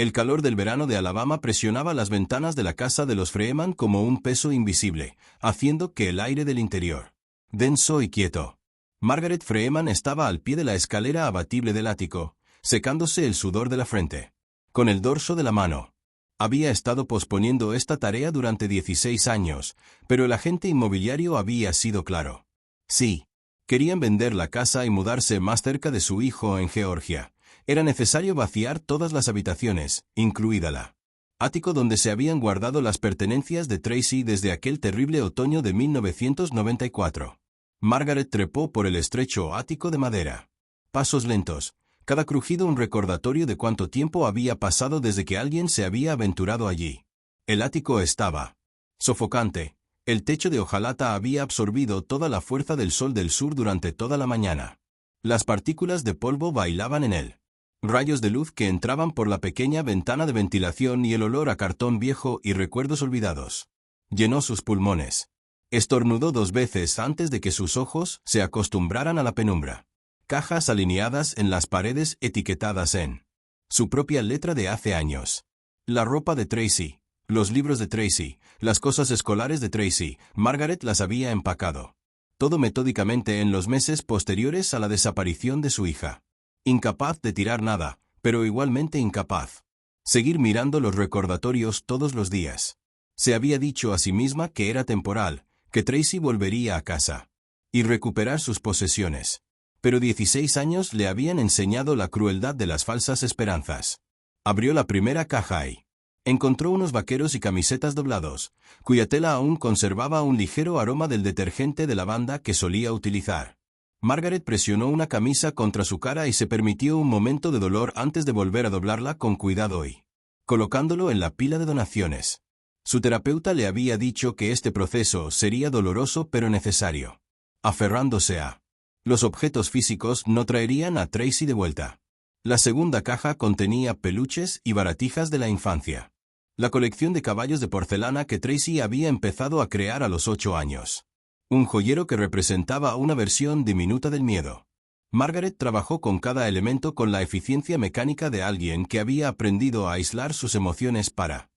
El calor del verano de Alabama presionaba las ventanas de la casa de los Freeman como un peso invisible, haciendo que el aire del interior, denso y quieto. Margaret Freeman estaba al pie de la escalera abatible del ático, secándose el sudor de la frente, con el dorso de la mano. Había estado posponiendo esta tarea durante 16 años, pero el agente inmobiliario había sido claro. Sí. Querían vender la casa y mudarse más cerca de su hijo en Georgia. Era necesario vaciar todas las habitaciones, incluida la ático donde se habían guardado las pertenencias de Tracy desde aquel terrible otoño de 1994. Margaret trepó por el estrecho ático de madera. Pasos lentos, cada crujido un recordatorio de cuánto tiempo había pasado desde que alguien se había aventurado allí. El ático estaba sofocante. El techo de hojalata había absorbido toda la fuerza del sol del sur durante toda la mañana. Las partículas de polvo bailaban en él. Rayos de luz que entraban por la pequeña ventana de ventilación y el olor a cartón viejo y recuerdos olvidados llenó sus pulmones. Estornudó 2 veces antes de que sus ojos se acostumbraran a la penumbra. Cajas alineadas en las paredes etiquetadas en su propia letra de hace años. La ropa de Tracy. Los libros de Tracy, las cosas escolares de Tracy, Margaret las había empacado. Todo metódicamente en los meses posteriores a la desaparición de su hija. Incapaz de tirar nada, pero igualmente incapaz. Seguir mirando los recordatorios todos los días. Se había dicho a sí misma que era temporal, que Tracy volvería a casa. Y recuperar sus posesiones. Pero 16 años le habían enseñado la crueldad de las falsas esperanzas. Abrió la primera caja y encontró unos vaqueros y camisetas doblados, cuya tela aún conservaba un ligero aroma del detergente de lavanda que solía utilizar. Margaret presionó una camisa contra su cara y se permitió un momento de dolor antes de volver a doblarla con cuidado y colocándolo en la pila de donaciones. Su terapeuta le había dicho que este proceso sería doloroso pero necesario. Aferrándose a los objetos físicos no traerían a Tracy de vuelta. La segunda caja contenía peluches y baratijas de la infancia. La colección de caballos de porcelana que Tracy había empezado a crear a los 8 años. Un joyero que representaba una versión diminuta del miedo. Margaret trabajó con cada elemento con la eficiencia mecánica de alguien que había aprendido a aislar sus emociones para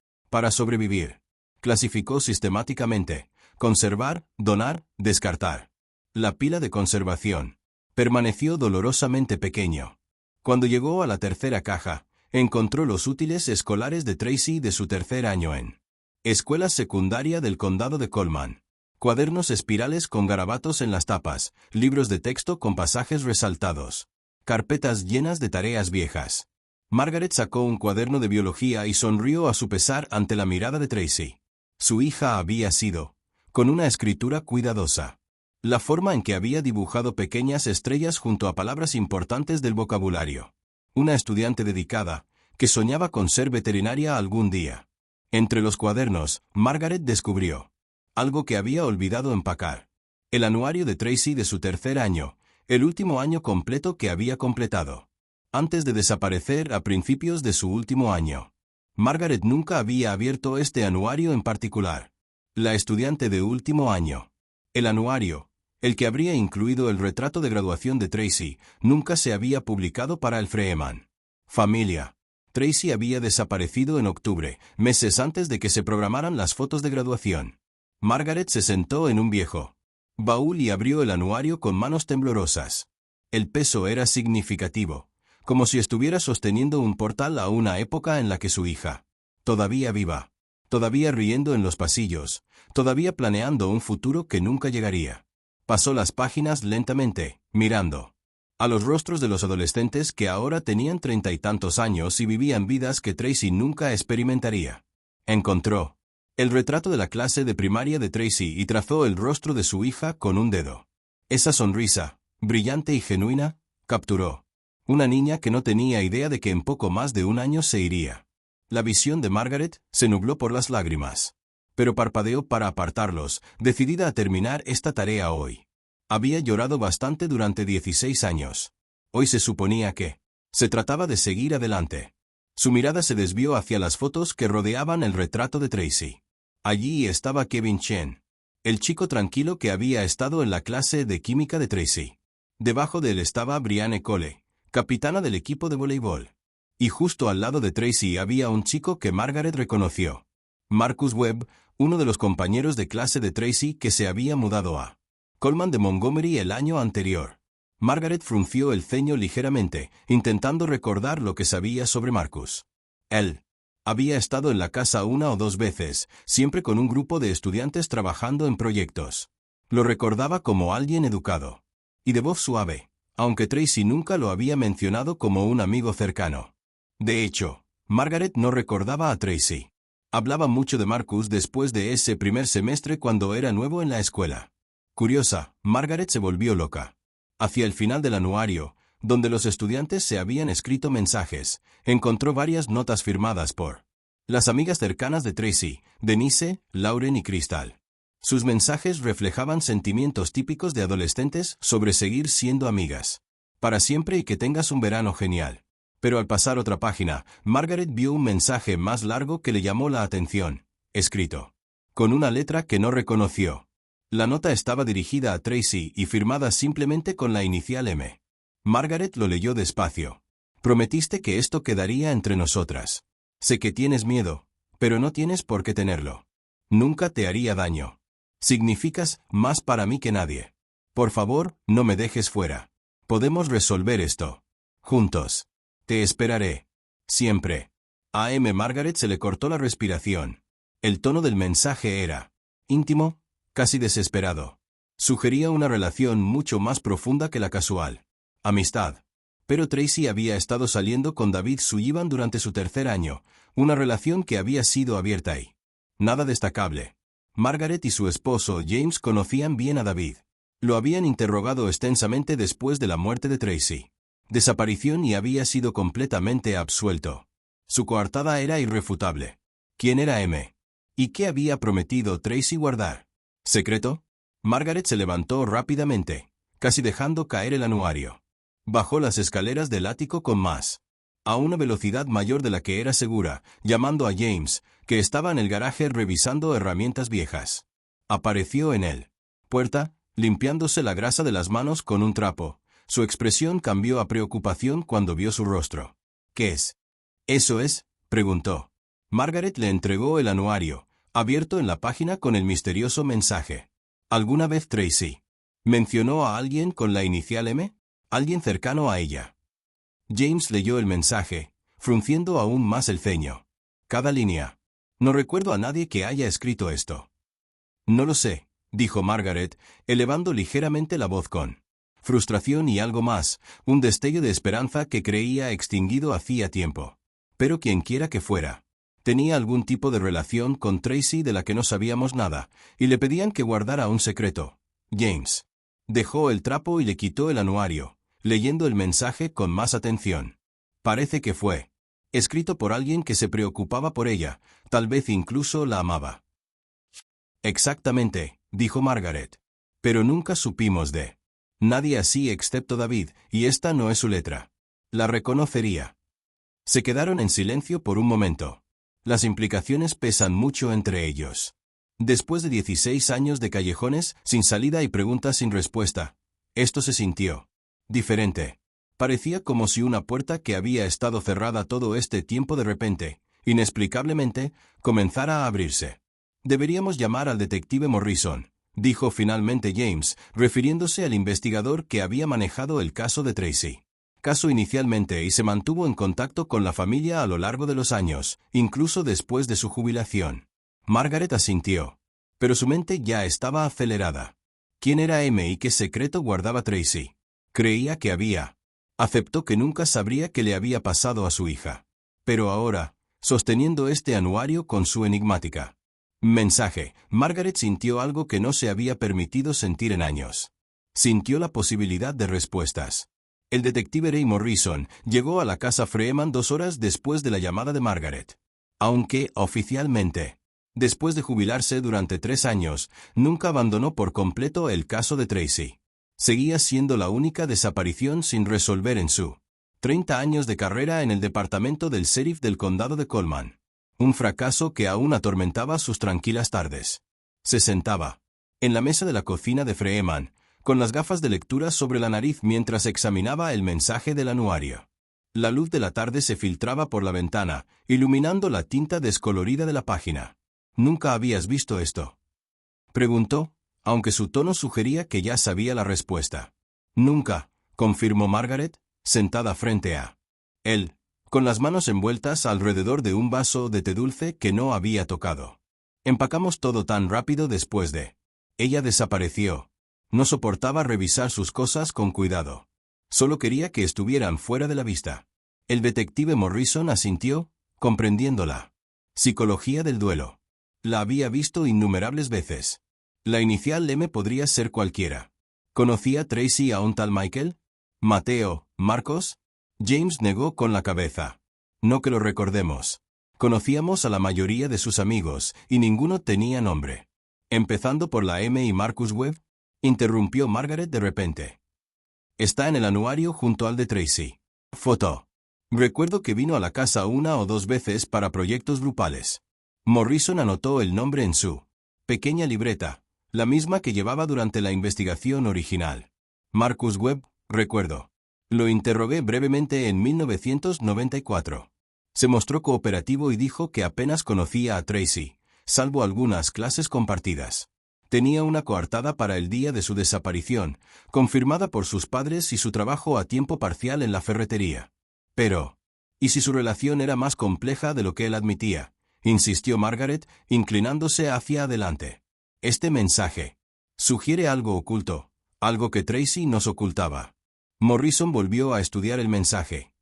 sobrevivir. Clasificó sistemáticamente, conservar, donar, descartar. La pila de conservación permaneció dolorosamente pequeño. Cuando llegó a la tercera caja, encontró los útiles escolares de Tracy de su 3er año en escuela secundaria del condado de Coleman. Cuadernos espirales con garabatos en las tapas, libros de texto con pasajes resaltados, carpetas llenas de tareas viejas. Margaret sacó un cuaderno de biología y sonrió a su pesar ante la mirada de Tracy. Su hija había sido, con una escritura cuidadosa. La forma en que había dibujado pequeñas estrellas junto a palabras importantes del vocabulario. Una estudiante dedicada, que soñaba con ser veterinaria algún día. Entre los cuadernos, Margaret descubrió algo que había olvidado empacar. El anuario de Tracy de su 3er año, el último año completo que había completado. Antes de desaparecer a principios de su último año. Margaret nunca había abierto este anuario en particular. La estudiante de último año. El anuario, el que habría incluido el retrato de graduación de Tracy, nunca se había publicado para el Freeman. Familia. Tracy había desaparecido en octubre, meses antes de que se programaran las fotos de graduación. Margaret se sentó en un viejo baúl y abrió el anuario con manos temblorosas. El peso era significativo, como si estuviera sosteniendo un portal a una época en la que su hija, todavía viva, todavía riendo en los pasillos, todavía planeando un futuro que nunca llegaría. Pasó las páginas lentamente, mirando a los rostros de los adolescentes que ahora tenían 30 y tantos años y vivían vidas que Tracy nunca experimentaría. Encontró el retrato de la clase de primaria de Tracy y trazó el rostro de su hija con un dedo. Esa sonrisa, brillante y genuina, capturó una niña que no tenía idea de que en poco más de un año se iría. La visión de Margaret se nubló por las lágrimas. Pero parpadeó para apartarlos, decidida a terminar esta tarea hoy. Había llorado bastante durante 16 años. Hoy se suponía que se trataba de seguir adelante. Su mirada se desvió hacia las fotos que rodeaban el retrato de Tracy. Allí estaba Kevin Chen, el chico tranquilo que había estado en la clase de química de Tracy. Debajo de él estaba Brianne Cole, capitana del equipo de voleibol. Y justo al lado de Tracy había un chico que Margaret reconoció. Marcus Webb, uno de los compañeros de clase de Tracy que se había mudado a Coleman de Montgomery el año anterior. Margaret frunció el ceño ligeramente, intentando recordar lo que sabía sobre Marcus. Él había estado en la casa una o dos veces, siempre con un grupo de estudiantes trabajando en proyectos. Lo recordaba como alguien educado y de voz suave, aunque Tracy nunca lo había mencionado como un amigo cercano. De hecho, Margaret no recordaba a Tracy. Hablaba mucho de Marcus después de ese primer semestre cuando era nuevo en la escuela. Curiosa, Margaret se volvió loca. Hacia el final del anuario, donde los estudiantes se habían escrito mensajes, encontró varias notas firmadas por las amigas cercanas de Tracy, Denise, Lauren y Crystal. Sus mensajes reflejaban sentimientos típicos de adolescentes sobre seguir siendo amigas. Para siempre y que tengas un verano genial. Pero al pasar otra página, Margaret vio un mensaje más largo que le llamó la atención, escrito con una letra que no reconoció. La nota estaba dirigida a Tracy y firmada simplemente con la inicial M. Margaret lo leyó despacio. Prometiste que esto quedaría entre nosotras. Sé que tienes miedo, pero no tienes por qué tenerlo. Nunca te haría daño. Significas más para mí que nadie. Por favor, no me dejes fuera. Podemos resolver esto juntos. Te esperaré. Siempre. A M. Margaret se le cortó la respiración. El tono del mensaje era íntimo, casi desesperado. Sugería una relación mucho más profunda que la casual amistad. Pero Tracy había estado saliendo con David Sullivan durante su tercer año, una relación que había sido abierta y nada destacable. Margaret y su esposo James conocían bien a David. Lo habían interrogado extensamente después de la muerte de Tracy. Desaparición y había sido completamente absuelto. Su coartada era irrefutable. ¿Quién era M? ¿Y qué había prometido Tracy guardar? ¿Secreto? Margaret se levantó rápidamente, casi dejando caer el anuario. Bajó las escaleras del ático con más. A una velocidad mayor de la que era segura, llamando a James, que estaba en el garaje revisando herramientas viejas. Apareció en él. Puerta, limpiándose la grasa de las manos con un trapo. Su expresión cambió a preocupación cuando vio su rostro. ¿Qué es? ¿Eso es? Preguntó. Margaret le entregó el anuario, abierto en la página con el misterioso mensaje. ¿Alguna vez Tracy mencionó a alguien con la inicial M? Alguien cercano a ella. James leyó el mensaje, frunciendo aún más el ceño. Cada línea. No recuerdo a nadie que haya escrito esto. No lo sé, dijo Margaret, elevando ligeramente la voz con frustración y algo más, un destello de esperanza que creía extinguido hacía tiempo. Pero quienquiera que fuera, tenía algún tipo de relación con Tracy de la que no sabíamos nada, y le pedían que guardara un secreto. James dejó el trapo y le quitó el anuario, leyendo el mensaje con más atención. Parece que fue escrito por alguien que se preocupaba por ella, tal vez incluso la amaba. Exactamente, dijo Margaret. Pero nunca supimos de nadie así excepto David, y esta no es su letra. La reconocería. Se quedaron en silencio por un momento. Las implicaciones pesan mucho entre ellos. Después de 16 años de callejones, sin salida y preguntas sin respuesta, esto se sintió diferente. Parecía como si una puerta que había estado cerrada todo este tiempo de repente, inexplicablemente, comenzara a abrirse. Deberíamos llamar al detective Morrison, dijo finalmente James, refiriéndose al investigador que había manejado el caso de Tracy. Caso inicialmente y se mantuvo en contacto con la familia a lo largo de los años, incluso después de su jubilación. Margaret asintió. Pero su mente ya estaba acelerada. ¿Quién era M y qué secreto guardaba Tracy? Creía que había. Aceptó que nunca sabría qué le había pasado a su hija. Pero ahora, sosteniendo este anuario con su enigmática mensaje, Margaret sintió algo que no se había permitido sentir en años. Sintió la posibilidad de respuestas. El detective Ray Morrison llegó a la casa Freeman 2 horas después de la llamada de Margaret. Aunque, oficialmente, después de jubilarse durante 3 años, nunca abandonó por completo el caso de Tracy. Seguía siendo la única desaparición sin resolver en su 30 años de carrera en el departamento del sheriff del condado de Coleman. Un fracaso que aún atormentaba sus tranquilas tardes. Se sentaba en la mesa de la cocina de Freeman, con las gafas de lectura sobre la nariz mientras examinaba el mensaje del anuario. La luz de la tarde se filtraba por la ventana, iluminando la tinta descolorida de la página. ¿Nunca habías visto esto?, preguntó, aunque su tono sugería que ya sabía la respuesta. Nunca, confirmó Margaret, sentada frente a él, con las manos envueltas alrededor de un vaso de té dulce que no había tocado. Empacamos todo tan rápido después de... Ella desapareció. No soportaba revisar sus cosas con cuidado. Solo quería que estuvieran fuera de la vista. El detective Morrison asintió, comprendiéndola. Psicología del duelo. La había visto innumerables veces. La inicial M podría ser cualquiera. ¿Conocía Tracy a un tal Michael? ¿Mateo, Marcos? James negó con la cabeza. No que lo recordemos. Conocíamos a la mayoría de sus amigos, y ninguno tenía nombre. ¿Empezando por la M y Marcus Webb?, interrumpió Margaret de repente. Está en el anuario junto al de Tracy. Foto. Recuerdo que vino a la casa 1 o 2 veces para proyectos grupales. Morrison anotó el nombre en su pequeña libreta, la misma que llevaba durante la investigación original. Marcus Webb, recuerdo. Lo interrogué brevemente en 1994. Se mostró cooperativo y dijo que apenas conocía a Tracy, salvo algunas clases compartidas. Tenía una coartada para el día de su desaparición, confirmada por sus padres y su trabajo a tiempo parcial en la ferretería. Pero, ¿y si su relación era más compleja de lo que él admitía?, insistió Margaret, inclinándose hacia adelante. Este mensaje sugiere algo oculto, algo que Tracy nos ocultaba. Morrison volvió a estudiar el mensaje.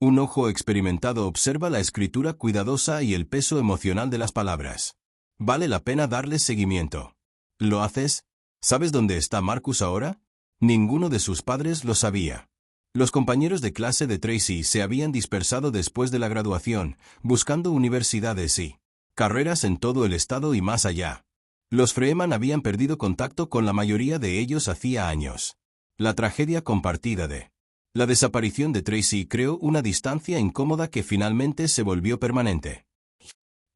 Un ojo experimentado observa la escritura cuidadosa y el peso emocional de las palabras. Vale la pena darles seguimiento. ¿Lo haces? ¿Sabes dónde está Marcus ahora? Ninguno de sus padres lo sabía. Los compañeros de clase de Tracy se habían dispersado después de la graduación, buscando universidades y carreras en todo el estado y más allá. Los Freeman habían perdido contacto con la mayoría de ellos hacía años. La tragedia compartida de la desaparición de Tracy creó una distancia incómoda que finalmente se volvió permanente.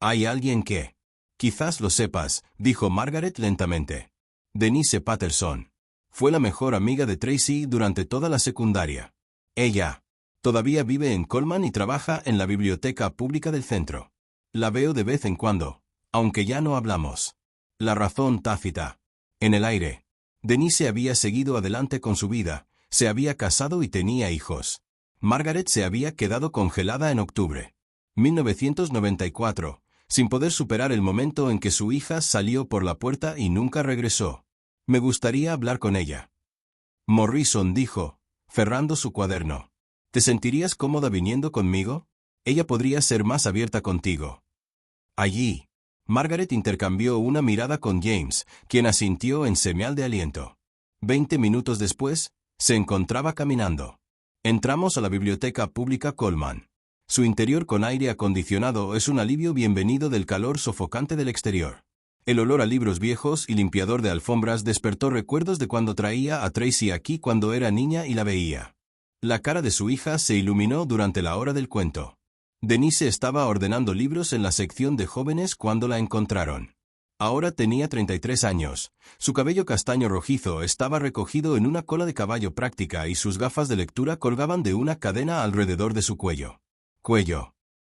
Hay alguien que... Quizás lo sepas, dijo Margaret lentamente. Denise Patterson. Fue la mejor amiga de Tracy durante toda la secundaria. Ella todavía vive en Coleman y trabaja en la biblioteca pública del centro. La veo de vez en cuando, aunque ya no hablamos. La razón tácita. En el aire. Denise había seguido adelante con su vida, se había casado y tenía hijos. Margaret se había quedado congelada en octubre 1994, sin poder superar el momento en que su hija salió por la puerta y nunca regresó. Me gustaría hablar con ella. Morrison dijo, cerrando su cuaderno. ¿Te sentirías cómoda viniendo conmigo? Ella podría ser más abierta contigo. Allí. Margaret intercambió una mirada con James, quien asintió en señal de aliento. 20 minutos después, se encontraba caminando. Entramos a la biblioteca pública Coleman. Su interior con aire acondicionado es un alivio bienvenido del calor sofocante del exterior. El olor a libros viejos y limpiador de alfombras despertó recuerdos de cuando traía a Tracy aquí cuando era niña y la veía. La cara de su hija se iluminó durante la hora del cuento. Denise estaba ordenando libros en la sección de jóvenes cuando la encontraron. Ahora tenía 33 años. Su cabello castaño rojizo estaba recogido en una cola de caballo práctica y sus gafas de lectura colgaban de una cadena alrededor de su cuello.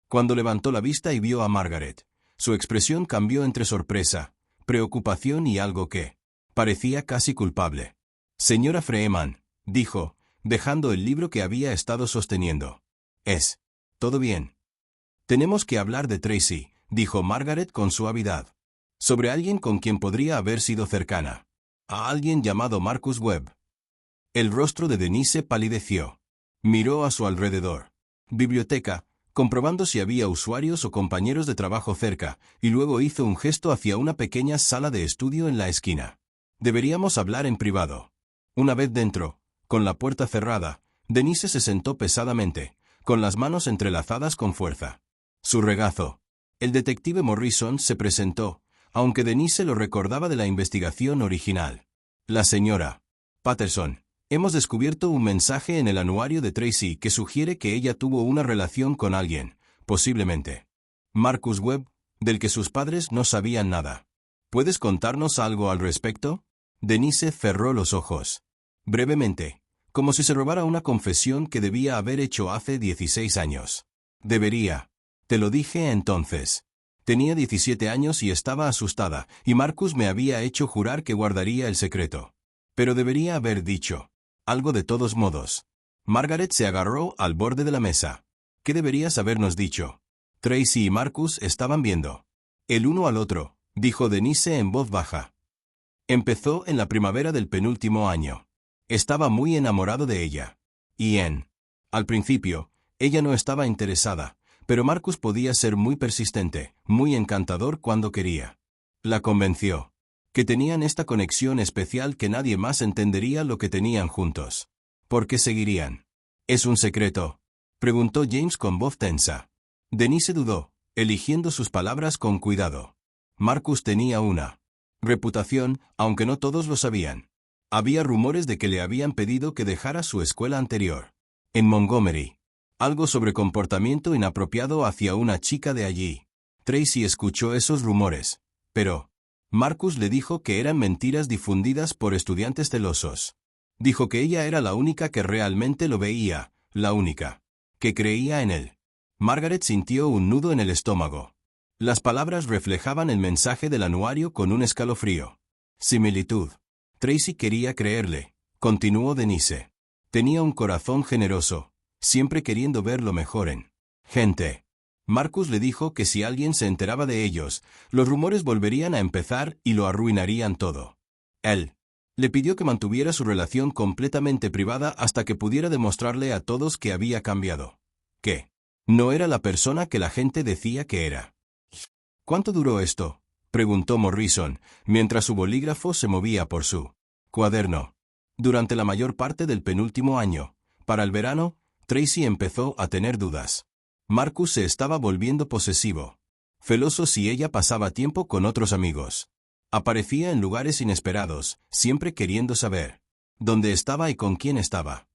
Cuando levantó la vista y vio a Margaret, su expresión cambió entre sorpresa, preocupación y algo que parecía casi culpable. Señora Freeman, dijo, dejando el libro que había estado sosteniendo. ¿Todo bien? Tenemos que hablar de Tracy, dijo Margaret con suavidad. Sobre alguien con quien podría haber sido cercana. A alguien llamado Marcus Webb. El rostro de Denise palideció. Miró a su alrededor. Biblioteca, comprobando si había usuarios o compañeros de trabajo cerca, y luego hizo un gesto hacia una pequeña sala de estudio en la esquina. Deberíamos hablar en privado. Una vez dentro, con la puerta cerrada, Denise se sentó pesadamente, con las manos entrelazadas con fuerza. Su regazo. El detective Morrison se presentó, aunque Denise lo recordaba de la investigación original. La señora Patterson. Hemos descubierto un mensaje en el anuario de Tracy que sugiere que ella tuvo una relación con alguien, posiblemente Marcus Webb, del que sus padres no sabían nada. ¿Puedes contarnos algo al respecto? Denise cerró los ojos. Brevemente, como si se robara una confesión que debía haber hecho hace 16 años. Debería. Te lo dije entonces. Tenía 17 años y estaba asustada, y Marcus me había hecho jurar que guardaría el secreto. Pero debería haber dicho algo de todos modos. Margaret se agarró al borde de la mesa. ¿Qué deberías habernos dicho? Tracy y Marcus estaban viendo el uno al otro, dijo Denise en voz baja. Empezó en la primavera del penúltimo año. Estaba muy enamorado de ella. Al principio, ella no estaba interesada, pero Marcus podía ser muy persistente, muy encantador cuando quería. La convenció. Que tenían esta conexión especial que nadie más entendería lo que tenían juntos. ¿Por qué seguirían? ¿Es un secreto?, preguntó James con voz tensa. Denise dudó, eligiendo sus palabras con cuidado. Marcus tenía una reputación, aunque no todos lo sabían. Había rumores de que le habían pedido que dejara su escuela anterior, en Montgomery. Algo sobre comportamiento inapropiado hacia una chica de allí. Tracy escuchó esos rumores, pero Marcus le dijo que eran mentiras difundidas por estudiantes celosos. Dijo que ella era la única que realmente lo veía, la única que creía en él. Margaret sintió un nudo en el estómago. Las palabras reflejaban el mensaje del anuario con un escalofrío. Similitud. Tracy quería creerle, continuó Denise. Tenía un corazón generoso, siempre queriendo ver lo mejor en gente. Marcus le dijo que si alguien se enteraba de ellos, los rumores volverían a empezar y lo arruinarían todo. Él le pidió que mantuviera su relación completamente privada hasta que pudiera demostrarle a todos que había cambiado. Que no era la persona que la gente decía que era. ¿Cuánto duró esto?, preguntó Morrison, mientras su bolígrafo se movía por su cuaderno. Durante la mayor parte del penúltimo año. Para el verano, Tracy empezó a tener dudas. Marcus se estaba volviendo posesivo. Celoso si ella pasaba tiempo con otros amigos. Aparecía en lugares inesperados, siempre queriendo saber dónde estaba y con quién estaba.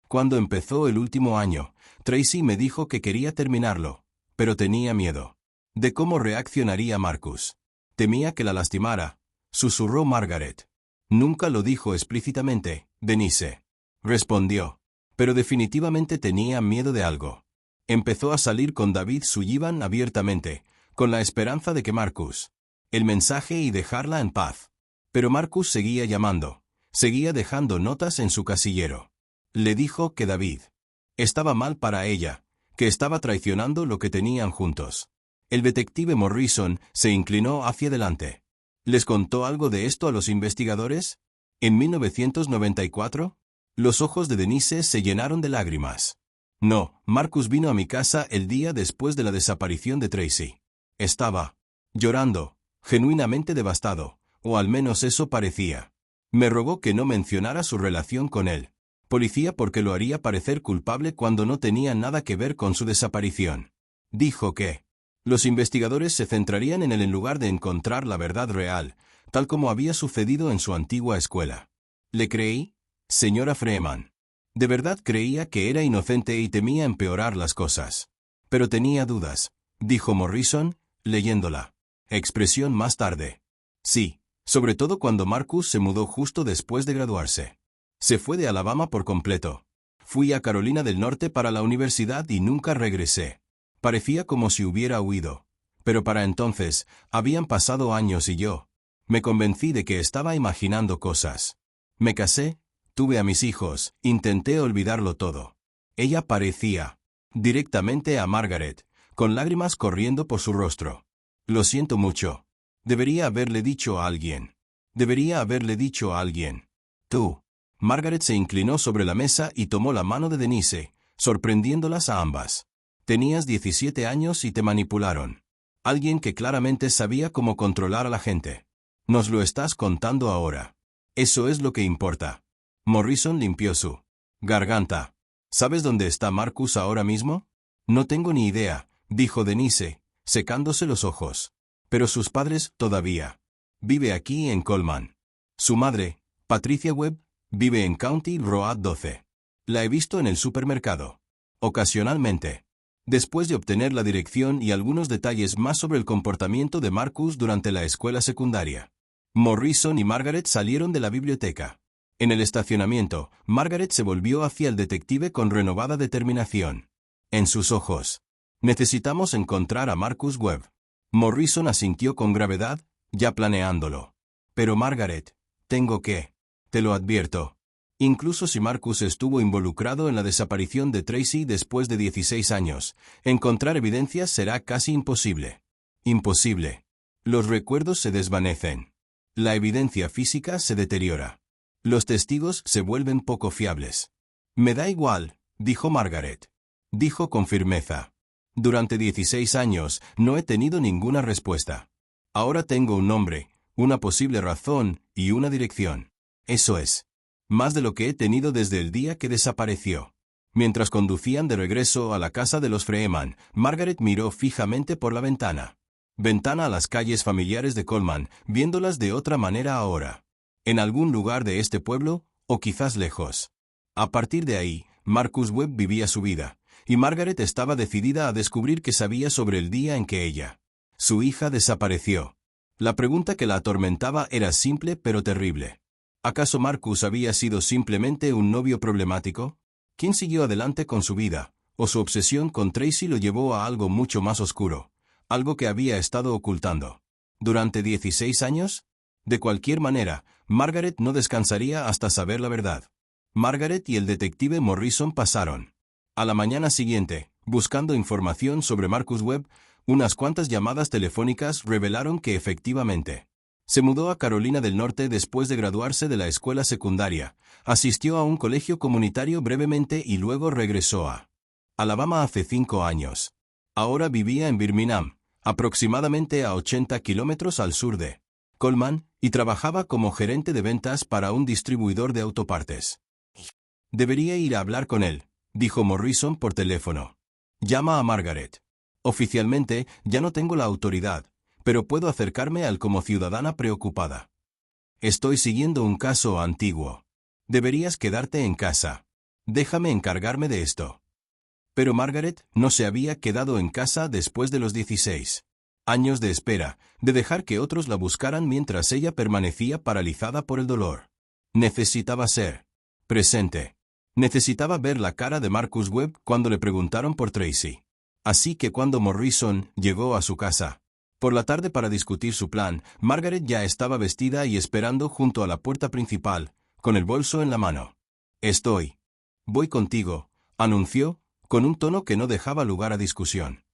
Cuando empezó el último año, Tracy me dijo que quería terminarlo, pero tenía miedo de cómo reaccionaría Marcus. Temía que la lastimara, susurró Margaret. Nunca lo dijo explícitamente, Denise respondió, pero definitivamente tenía miedo de algo. Empezó a salir con David Sullivan abiertamente, con la esperanza de que Marcus el mensaje y dejarla en paz. Pero Marcus seguía llamando, seguía dejando notas en su casillero. Le dijo que David estaba mal para ella, que estaba traicionando lo que tenían juntos. El detective Morrison se inclinó hacia adelante. ¿Les contó algo de esto a los investigadores? ¿En 1994? Los ojos de Denise se llenaron de lágrimas. No, Marcus vino a mi casa el día después de la desaparición de Tracy. Estaba llorando, genuinamente devastado, o al menos eso parecía. Me rogó que no mencionara su relación con él. Policía porque lo haría parecer culpable cuando no tenía nada que ver con su desaparición. Dijo que los investigadores se centrarían en él en lugar de encontrar la verdad real, tal como había sucedido en su antigua escuela. ¿Le creí? Señora Freeman. De verdad creía que era inocente y temía empeorar las cosas. Pero tenía dudas, dijo Morrison, leyéndola. Expresión más tarde. Sí, sobre todo cuando Marcus se mudó justo después de graduarse. Se fue de Alabama por completo. Fui a Carolina del Norte para la universidad y nunca regresé. Parecía como si hubiera huido. Pero para entonces, habían pasado años y yo me convencí de que estaba imaginando cosas. Me casé, tuve a mis hijos, intenté olvidarlo todo. Ella parecía directamente a Margaret, con lágrimas corriendo por su rostro. Lo siento mucho. Debería haberle dicho a alguien. Debería haberle dicho a alguien. Tú. Margaret se inclinó sobre la mesa y tomó la mano de Denise, sorprendiéndolas a ambas. Tenías 17 años y te manipularon. Alguien que claramente sabía cómo controlar a la gente. Nos lo estás contando ahora. Eso es lo que importa. Morrison limpió su garganta. ¿Sabes dónde está Marcus ahora mismo? No tengo ni idea, dijo Denise, secándose los ojos. Pero sus padres todavía. Vive aquí en Coleman. Su madre, Patricia Webb, vive en County Road 12. La he visto en el supermercado. Ocasionalmente. Después de obtener la dirección y algunos detalles más sobre el comportamiento de Marcus durante la escuela secundaria. Morrison y Margaret salieron de la biblioteca. En el estacionamiento, Margaret se volvió hacia el detective con renovada determinación. En sus ojos. Necesitamos encontrar a Marcus Webb. Morrison asintió con gravedad, ya planeándolo. Pero Margaret, tengo que. Te lo advierto. Incluso si Marcus estuvo involucrado en la desaparición de Tracy después de 16 años, encontrar evidencias será casi imposible. Imposible. Los recuerdos se desvanecen. La evidencia física se deteriora. Los testigos se vuelven poco fiables. Me da igual, dijo Margaret. Dijo con firmeza. Durante 16 años no he tenido ninguna respuesta. Ahora tengo un nombre, una posible razón y una dirección. Eso es. Más de lo que he tenido desde el día que desapareció. Mientras conducían de regreso a la casa de los Freeman, Margaret miró fijamente por la ventana. Ventana a las calles familiares de Coleman, viéndolas de otra manera ahora. En algún lugar de este pueblo, o quizás lejos. A partir de ahí, Marcus Webb vivía su vida, y Margaret estaba decidida a descubrir qué sabía sobre el día en que ella, su hija, desapareció. La pregunta que la atormentaba era simple pero terrible. ¿Acaso Marcus había sido simplemente un novio problemático? ¿Quién siguió adelante con su vida, o su obsesión con Tracy lo llevó a algo mucho más oscuro, algo que había estado ocultando? ¿Durante 16 años? De cualquier manera, Margaret no descansaría hasta saber la verdad. Margaret y el detective Morrison pasaron. A la mañana siguiente, buscando información sobre Marcus Webb, unas cuantas llamadas telefónicas revelaron que efectivamente se mudó a Carolina del Norte después de graduarse de la escuela secundaria, asistió a un colegio comunitario brevemente y luego regresó a Alabama hace 5 años. Ahora vivía en Birmingham, aproximadamente a 80 kilómetros al sur de Coleman, y trabajaba como gerente de ventas para un distribuidor de autopartes. Debería ir a hablar con él, dijo Morrison por teléfono. Llama a Margaret. Oficialmente, ya no tengo la autoridad, pero puedo acercarme a él como ciudadana preocupada. Estoy siguiendo un caso antiguo. Deberías quedarte en casa. Déjame encargarme de esto. Pero Margaret no se había quedado en casa después de los 16 años de espera, de dejar que otros la buscaran mientras ella permanecía paralizada por el dolor. Necesitaba ser presente. Necesitaba ver la cara de Marcus Webb cuando le preguntaron por Tracy. Así que cuando Morrison llegó a su casa por la tarde para discutir su plan, Margaret ya estaba vestida y esperando junto a la puerta principal, con el bolso en la mano. Voy contigo, anunció, con un tono que no dejaba lugar a discusión.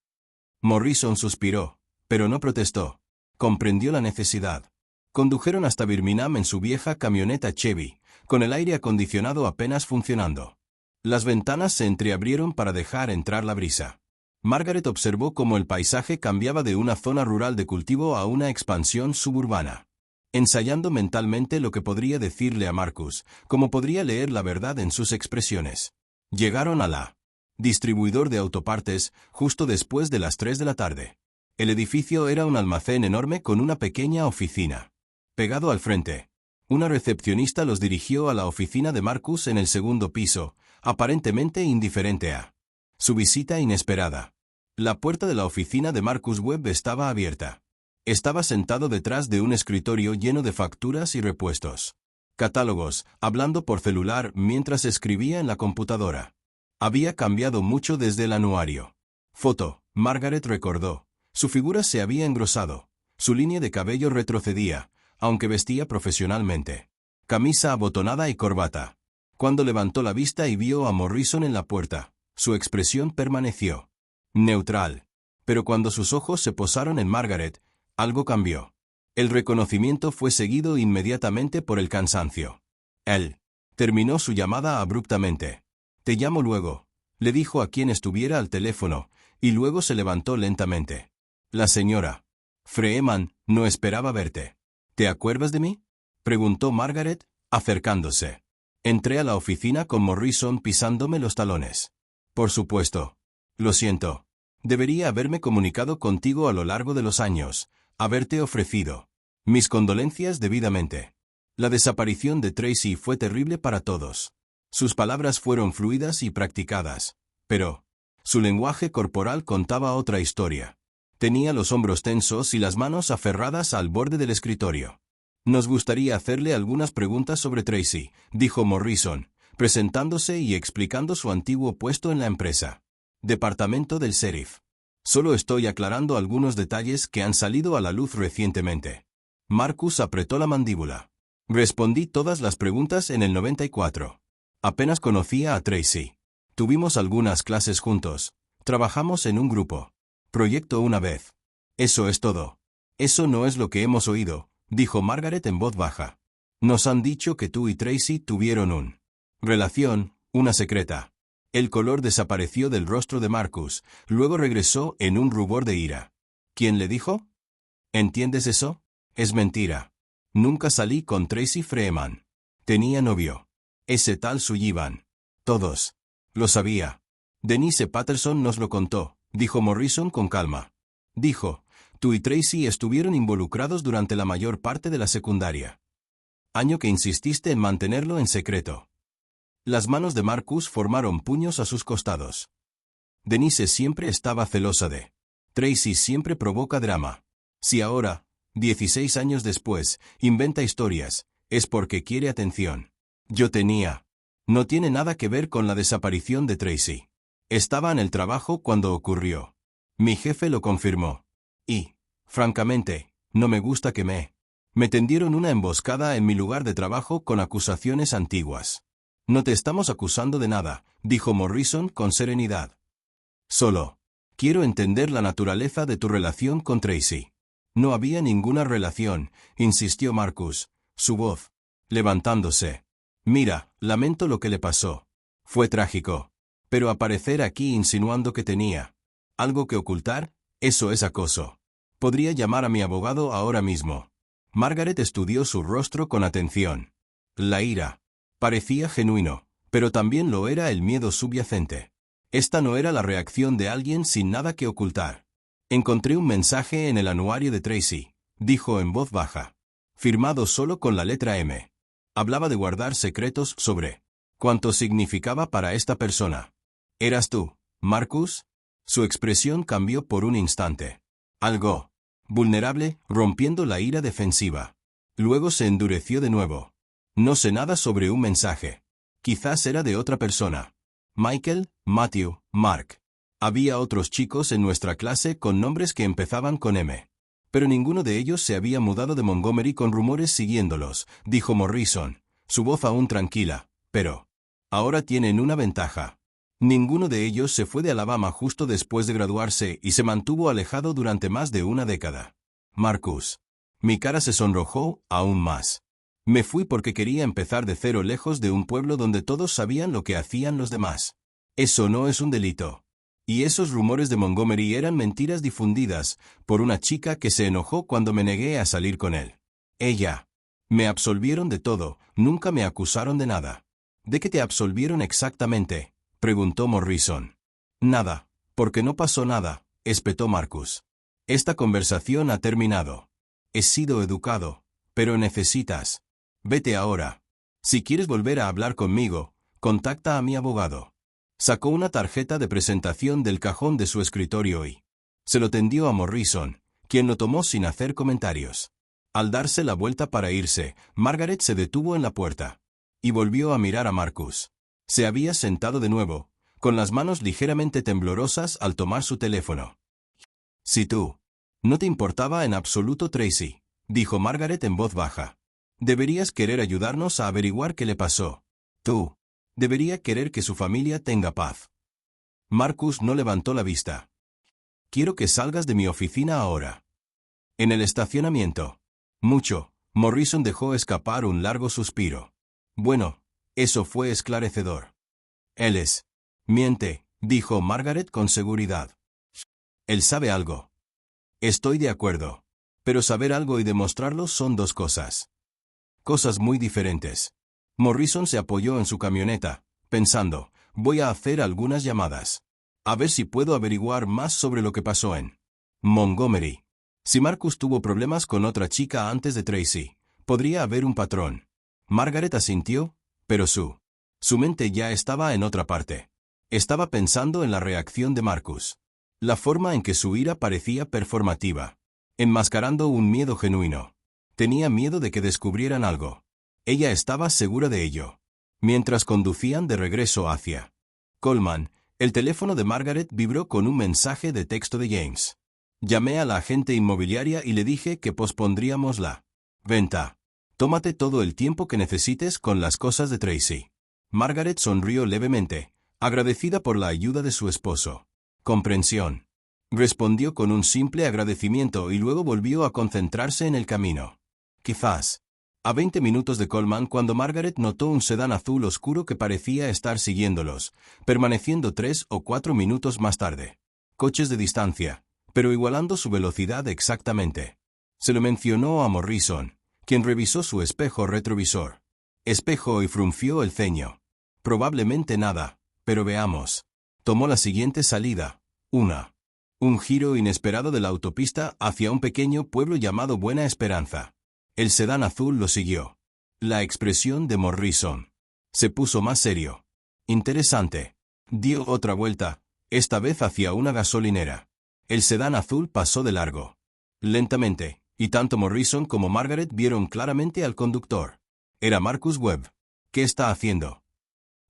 Morrison suspiró, pero no protestó. Comprendió la necesidad. Condujeron hasta Birmingham en su vieja camioneta Chevy, con el aire acondicionado apenas funcionando. Las ventanas se entreabrieron para dejar entrar la brisa. Margaret observó cómo el paisaje cambiaba de una zona rural de cultivo a una expansión suburbana. Ensayando mentalmente lo que podría decirle a Marcus, cómo podría leer la verdad en sus expresiones. Llegaron a la distribuidor de autopartes justo después de las 3 de la tarde. El edificio era un almacén enorme con una pequeña oficina. Pegado al frente, una recepcionista los dirigió a la oficina de Marcus en el segundo piso, aparentemente indiferente a su visita inesperada. La puerta de la oficina de Marcus Webb estaba abierta. Estaba sentado detrás de un escritorio lleno de facturas y repuestos. Catálogos, hablando por celular mientras escribía en la computadora. Había cambiado mucho desde el anuario. Foto, Margaret recordó. Su figura se había engrosado. Su línea de cabello retrocedía, aunque vestía profesionalmente. Camisa abotonada y corbata. Cuando levantó la vista y vio a Morrison en la puerta, su expresión permaneció neutral. Pero cuando sus ojos se posaron en Margaret, algo cambió. El reconocimiento fue seguido inmediatamente por el cansancio. Él terminó su llamada abruptamente. «Te llamo luego», le dijo a quien estuviera al teléfono, y luego se levantó lentamente. «La señora Freeman no esperaba verte. ¿Te acuerdas de mí?», preguntó Margaret, acercándose. Entré a la oficina con Morrison pisándome los talones. «Por supuesto. Lo siento. Debería haberme comunicado contigo a lo largo de los años, haberte ofrecido mis condolencias debidamente. La desaparición de Tracy fue terrible para todos». Sus palabras fueron fluidas y practicadas, pero su lenguaje corporal contaba otra historia. Tenía los hombros tensos y las manos aferradas al borde del escritorio. Nos gustaría hacerle algunas preguntas sobre Tracy, dijo Morrison, presentándose y explicando su antiguo puesto en la empresa. Departamento del Sheriff. Solo estoy aclarando algunos detalles que han salido a la luz recientemente. Marcus apretó la mandíbula. Respondí todas las preguntas en el 94. Apenas conocía a Tracy. Tuvimos algunas clases juntos. Trabajamos en un grupo. Proyecto una vez. Eso es todo. Eso no es lo que hemos oído, dijo Margaret en voz baja. Nos han dicho que tú y Tracy tuvieron una relación, una secreta. El color desapareció del rostro de Marcus, luego regresó en un rubor de ira. ¿Quién le dijo? ¿Entiendes eso? Es mentira. Nunca salí con Tracy Freeman. Tenía novio. Ese tal Sullivan. Todos. Lo sabía. Denise Patterson nos lo contó, dijo Morrison con calma. Dijo, tú y Tracy estuvieron involucrados durante la mayor parte de la secundaria. Año que insististe en mantenerlo en secreto. Las manos de Marcus formaron puños a sus costados. Denise siempre estaba celosa de Tracy, siempre provoca drama. Si ahora, 16 años después, inventa historias, es porque quiere atención. Yo tenía. No tiene nada que ver con la desaparición de Tracy. Estaba en el trabajo cuando ocurrió. Mi jefe lo confirmó. Y, francamente, no me gusta que me tendieron una emboscada en mi lugar de trabajo con acusaciones antiguas. No te estamos acusando de nada, dijo Morrison con serenidad. Solo quiero entender la naturaleza de tu relación con Tracy. No había ninguna relación, insistió Marcus, su voz levantándose. Mira, lamento lo que le pasó. Fue trágico. Pero aparecer aquí insinuando que tenía algo que ocultar, eso es acoso. Podría llamar a mi abogado ahora mismo. Margaret estudió su rostro con atención. La ira parecía genuino, pero también lo era el miedo subyacente. Esta no era la reacción de alguien sin nada que ocultar. Encontré un mensaje en el anuario de Tracy, dijo en voz baja. Firmado solo con la letra M. Hablaba de guardar secretos sobre cuánto significaba para esta persona. ¿Eras tú, Marcus? Su expresión cambió por un instante. Algo vulnerable, rompiendo la ira defensiva. Luego se endureció de nuevo. No sé nada sobre un mensaje. Quizás era de otra persona. Michael, Matthew, Mark. Había otros chicos en nuestra clase con nombres que empezaban con M. Pero ninguno de ellos se había mudado de Montgomery con rumores siguiéndolos, dijo Morrison, su voz aún tranquila, pero ahora tienen una ventaja. Ninguno de ellos se fue de Alabama justo después de graduarse y se mantuvo alejado durante más de una década. Marcus. Mi cara se sonrojó aún más. Me fui porque quería empezar de cero lejos de un pueblo donde todos sabían lo que hacían los demás. Eso no es un delito. Y esos rumores de Montgomery eran mentiras difundidas por una chica que se enojó cuando me negué a salir con él. Ella. Me absolvieron de todo, nunca me acusaron de nada. ¿De qué te absolvieron exactamente?, preguntó Morrison. Nada, porque no pasó nada, espetó Marcus. Esta conversación ha terminado. He sido educado, pero necesitas. Vete ahora. Si quieres volver a hablar conmigo, contacta a mi abogado. Sacó una tarjeta de presentación del cajón de su escritorio y se lo tendió a Morrison, quien lo tomó sin hacer comentarios. Al darse la vuelta para irse, Margaret se detuvo en la puerta y volvió a mirar a Marcus. Se había sentado de nuevo, con las manos ligeramente temblorosas al tomar su teléfono. Si tú no te importaba en absoluto Tracy, dijo Margaret en voz baja. Deberías querer ayudarnos a averiguar qué le pasó. Tú debería querer que su familia tenga paz. Marcus no levantó la vista. Quiero que salgas de mi oficina ahora. En el estacionamiento. Mucho. Morrison dejó escapar un largo suspiro. Bueno, eso fue esclarecedor. Él es. Miente, dijo Margaret con seguridad. Él sabe algo. Estoy de acuerdo. Pero saber algo y demostrarlo son dos cosas. Cosas muy diferentes. Morrison se apoyó en su camioneta, pensando, voy a hacer algunas llamadas. A ver si puedo averiguar más sobre lo que pasó en Montgomery. Si Marcus tuvo problemas con otra chica antes de Tracy, podría haber un patrón. Margaret asintió, pero su mente ya estaba en otra parte. Estaba pensando en la reacción de Marcus. La forma en que su ira parecía performativa, enmascarando un miedo genuino. Tenía miedo de que descubrieran algo. Ella estaba segura de ello. Mientras conducían de regreso hacia Coleman, el teléfono de Margaret vibró con un mensaje de texto de James. Llamé a la agente inmobiliaria y le dije que pospondríamos la venta. Tómate todo el tiempo que necesites con las cosas de Tracy. Margaret sonrió levemente, agradecida por la ayuda de su esposo. Comprensión. Respondió con un simple agradecimiento y luego volvió a concentrarse en el camino. Quizás a 20 minutos de Coleman cuando Margaret notó un sedán azul oscuro que parecía estar siguiéndolos, permaneciendo 3 o 4 minutos más tarde. Coches de distancia, pero igualando su velocidad exactamente. Se lo mencionó a Morrison, quien revisó su espejo retrovisor. Espejo y frunció el ceño. Probablemente nada, pero veamos. Tomó la siguiente salida. Un giro inesperado de la autopista hacia un pequeño pueblo llamado Buena Esperanza. El sedán azul lo siguió. La expresión de Morrison se puso más serio. Interesante. Dio otra vuelta, esta vez hacia una gasolinera. El sedán azul pasó de largo. Lentamente, y tanto Morrison como Margaret vieron claramente al conductor. Era Marcus Webb. ¿Qué está haciendo?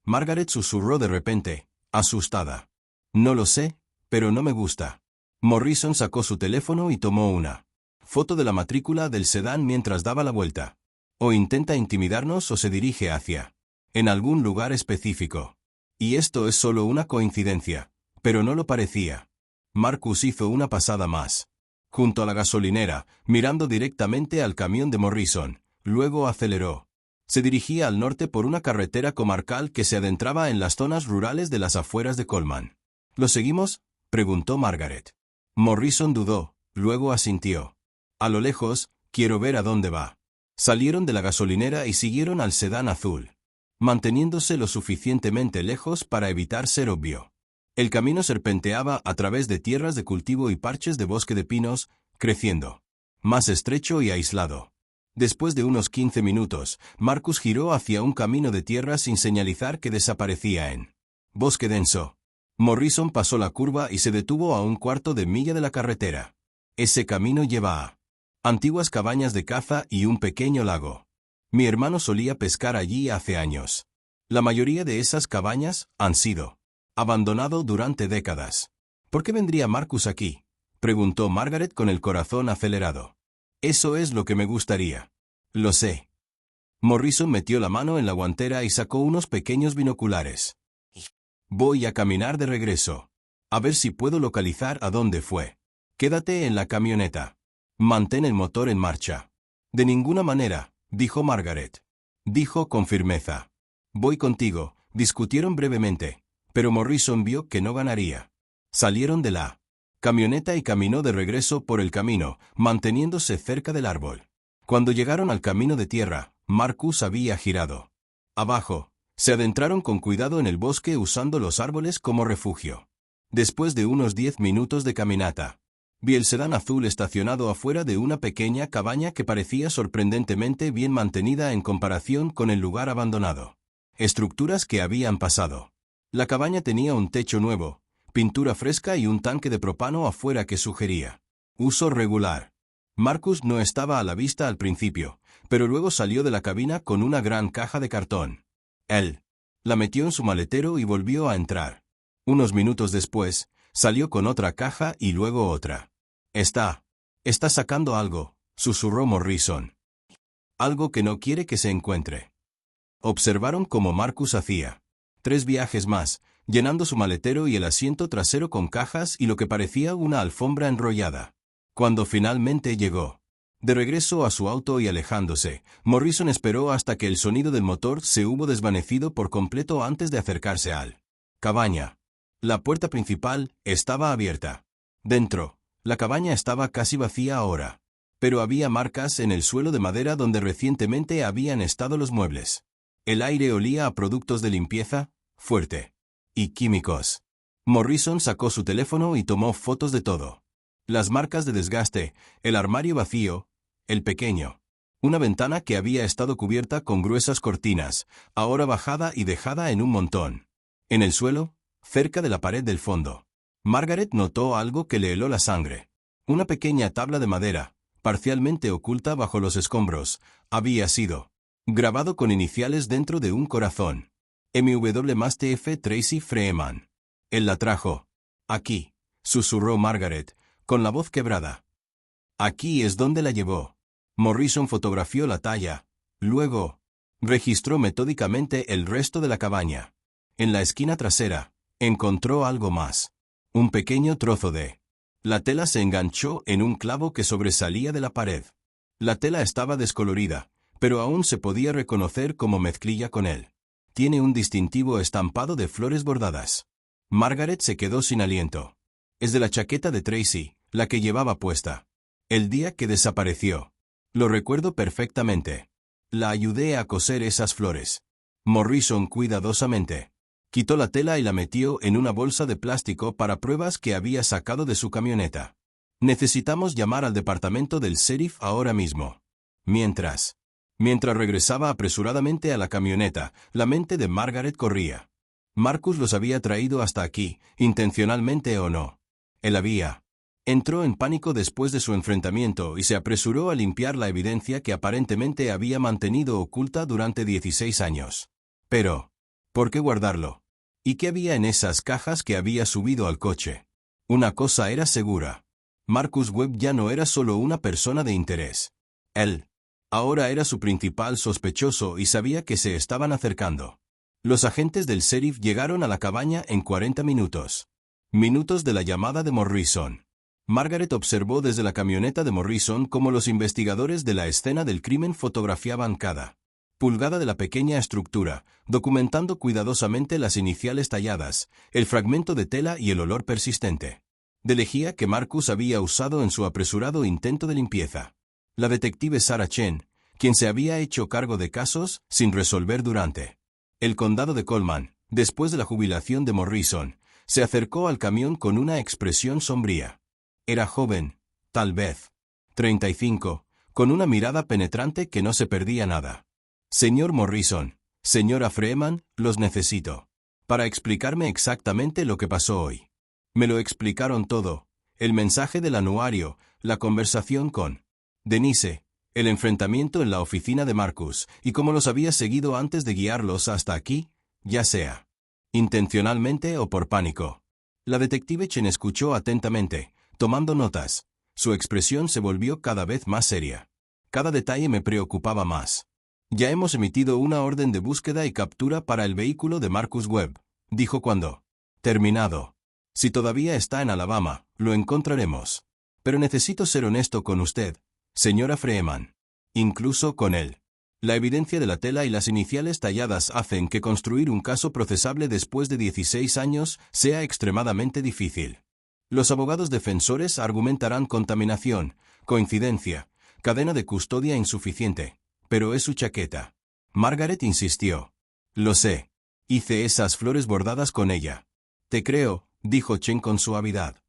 Margaret susurró de repente, asustada. No lo sé, pero no me gusta. Morrison sacó su teléfono y tomó una foto de la matrícula del sedán mientras daba la vuelta. O intenta intimidarnos o se dirige hacia en algún lugar específico. Y esto es solo una coincidencia, pero no lo parecía. Marcus hizo una pasada más. Junto a la gasolinera, mirando directamente al camión de Morrison, luego aceleró. Se dirigía al norte por una carretera comarcal que se adentraba en las zonas rurales de las afueras de Coleman. ¿Lo seguimos?, preguntó Margaret. Morrison dudó, luego asintió. A lo lejos, quiero ver a dónde va. Salieron de la gasolinera y siguieron al sedán azul, manteniéndose lo suficientemente lejos para evitar ser obvio. El camino serpenteaba a través de tierras de cultivo y parches de bosque de pinos, creciendo más estrecho y aislado. Después de unos 15 minutos, Marcus giró hacia un camino de tierra sin señalizar que desaparecía en bosque denso. Morrison pasó la curva y se detuvo a un cuarto de milla de la carretera. Ese camino lleva a antiguas cabañas de caza y un pequeño lago. Mi hermano solía pescar allí hace años. La mayoría de esas cabañas han sido abandonado durante décadas. ¿Por qué vendría Marcus aquí?, preguntó Margaret con el corazón acelerado. Eso es lo que me gustaría. Lo sé. Morrison metió la mano en la guantera y sacó unos pequeños binoculares. Voy a caminar de regreso. A ver si puedo localizar a dónde fue. Quédate en la camioneta. Mantén el motor en marcha. De ninguna manera, dijo Margaret. Dijo con firmeza. Voy contigo. Discutieron brevemente, pero Morrison vio que no ganaría. Salieron de la camioneta y caminó de regreso por el camino, manteniéndose cerca del árbol. Cuando llegaron al camino de tierra, Marcus había girado. Abajo, se adentraron con cuidado en el bosque usando los árboles como refugio. Después de unos 10 minutos de caminata, vi el sedán azul estacionado afuera de una pequeña cabaña que parecía sorprendentemente bien mantenida en comparación con el lugar abandonado. Estructuras que habían pasado. La cabaña tenía un techo nuevo, pintura fresca y un tanque de propano afuera que sugería uso regular. Marcus no estaba a la vista al principio, pero luego salió de la cabina con una gran caja de cartón. Él la metió en su maletero y volvió a entrar. Unos minutos después, salió con otra caja y luego otra. Está sacando algo, susurró Morrison. Algo que no quiere que se encuentre. Observaron cómo Marcus hacía 3 viajes más, llenando su maletero y el asiento trasero con cajas y lo que parecía una alfombra enrollada. Cuando finalmente llegó de regreso a su auto y alejándose, Morrison esperó hasta que el sonido del motor se hubo desvanecido por completo antes de acercarse al cabaña. La puerta principal estaba abierta. Dentro, la cabaña estaba casi vacía ahora, pero había marcas en el suelo de madera donde recientemente habían estado los muebles. El aire olía a productos de limpieza, fuerte, y químicos. Morrison sacó su teléfono y tomó fotos de todo. Las marcas de desgaste, el armario vacío, el pequeño. Una ventana que había estado cubierta con gruesas cortinas, ahora bajada y dejada en un montón. En el suelo, cerca de la pared del fondo, Margaret notó algo que le heló la sangre. Una pequeña tabla de madera, parcialmente oculta bajo los escombros, había sido grabado con iniciales dentro de un corazón. MW+TF Tracy Freeman. Él la trajo. Aquí, susurró Margaret, con la voz quebrada. Aquí es donde la llevó. Morrison fotografió la talla. Luego, registró metódicamente el resto de la cabaña. En la esquina trasera, encontró algo más. Un pequeño trozo de... La tela se enganchó en un clavo que sobresalía de la pared. La tela estaba descolorida, pero aún se podía reconocer como mezclilla con él. Tiene un distintivo estampado de flores bordadas. Margaret se quedó sin aliento. Es de la chaqueta de Tracy, la que llevaba puesta. El día que desapareció. Lo recuerdo perfectamente. La ayudé a coser esas flores. Morrison cuidadosamente quitó la tela y la metió en una bolsa de plástico para pruebas que había sacado de su camioneta. Necesitamos llamar al departamento del sheriff ahora mismo. Mientras regresaba apresuradamente a la camioneta, la mente de Margaret corría. Marcus los había traído hasta aquí, intencionalmente o no. Él había. Entró en pánico después de su enfrentamiento y se apresuró a limpiar la evidencia que aparentemente había mantenido oculta durante 16 años. Pero, ¿por qué guardarlo? ¿Y qué había en esas cajas que había subido al coche? Una cosa era segura. Marcus Webb ya no era solo una persona de interés. Él ahora era su principal sospechoso y sabía que se estaban acercando. Los agentes del sheriff llegaron a la cabaña en 40 minutos. Minutos de la llamada de Morrison. Margaret observó desde la camioneta de Morrison cómo los investigadores de la escena del crimen fotografiaban cada pulgada de la pequeña estructura, documentando cuidadosamente las iniciales talladas, el fragmento de tela y el olor persistente de lejía que Marcus había usado en su apresurado intento de limpieza. La detective Sarah Chen, quien se había hecho cargo de casos sin resolver durante el condado de Coleman, después de la jubilación de Morrison, se acercó al camión con una expresión sombría. Era joven, tal vez 35, con una mirada penetrante que no se perdía nada. Señor Morrison, señora Freeman, los necesito para explicarme exactamente lo que pasó hoy. Me lo explicaron todo, el mensaje del anuario, la conversación con Denise, el enfrentamiento en la oficina de Marcus, y cómo los había seguido antes de guiarlos hasta aquí, ya sea intencionalmente o por pánico. La detective Chen escuchó atentamente, tomando notas. Su expresión se volvió cada vez más seria. Cada detalle me preocupaba más. Ya hemos emitido una orden de búsqueda y captura para el vehículo de Marcus Webb, dijo cuando terminado. Si todavía está en Alabama, lo encontraremos. Pero necesito ser honesto con usted, señora Freeman. Incluso con él. La evidencia de la tela y las iniciales talladas hacen que construir un caso procesable después de 16 años sea extremadamente difícil. Los abogados defensores argumentarán contaminación, coincidencia, cadena de custodia insuficiente. Pero es su chaqueta. Margaret insistió. Lo sé. Hice esas flores bordadas con ella. Te creo, dijo Chen con suavidad.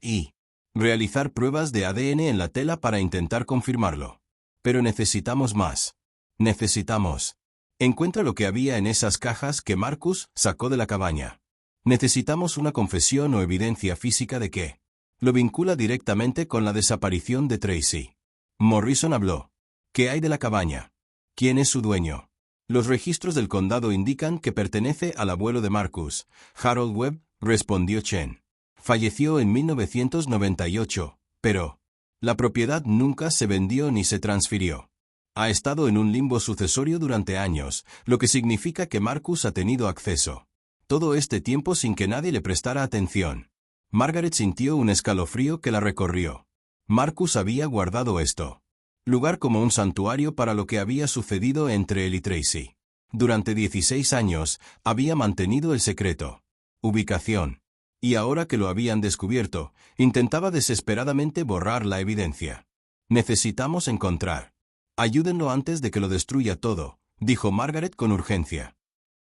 Y realizar pruebas de ADN en la tela para intentar confirmarlo. Pero necesitamos más. Necesitamos. Encuentra lo que había en esas cajas que Marcus sacó de la cabaña. Necesitamos una confesión o evidencia física de que lo vincula directamente con la desaparición de Tracy. Morrison habló. ¿Qué hay de la cabaña? ¿Quién es su dueño? Los registros del condado indican que pertenece al abuelo de Marcus, Harold Webb, respondió Chen. Falleció en 1998, pero la propiedad nunca se vendió ni se transfirió. Ha estado en un limbo sucesorio durante años, lo que significa que Marcus ha tenido acceso. Todo este tiempo sin que nadie le prestara atención. Margaret sintió un escalofrío que la recorrió. Marcus había guardado esto. Lugar como un santuario para lo que había sucedido entre él y Tracy. Durante 16 años, había mantenido el secreto. Ubicación. Y ahora que lo habían descubierto, intentaba desesperadamente borrar la evidencia. Necesitamos encontrar. Ayúdenlo antes de que lo destruya todo, dijo Margaret con urgencia.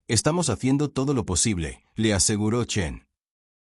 Estamos haciendo todo lo posible, le aseguró Chen.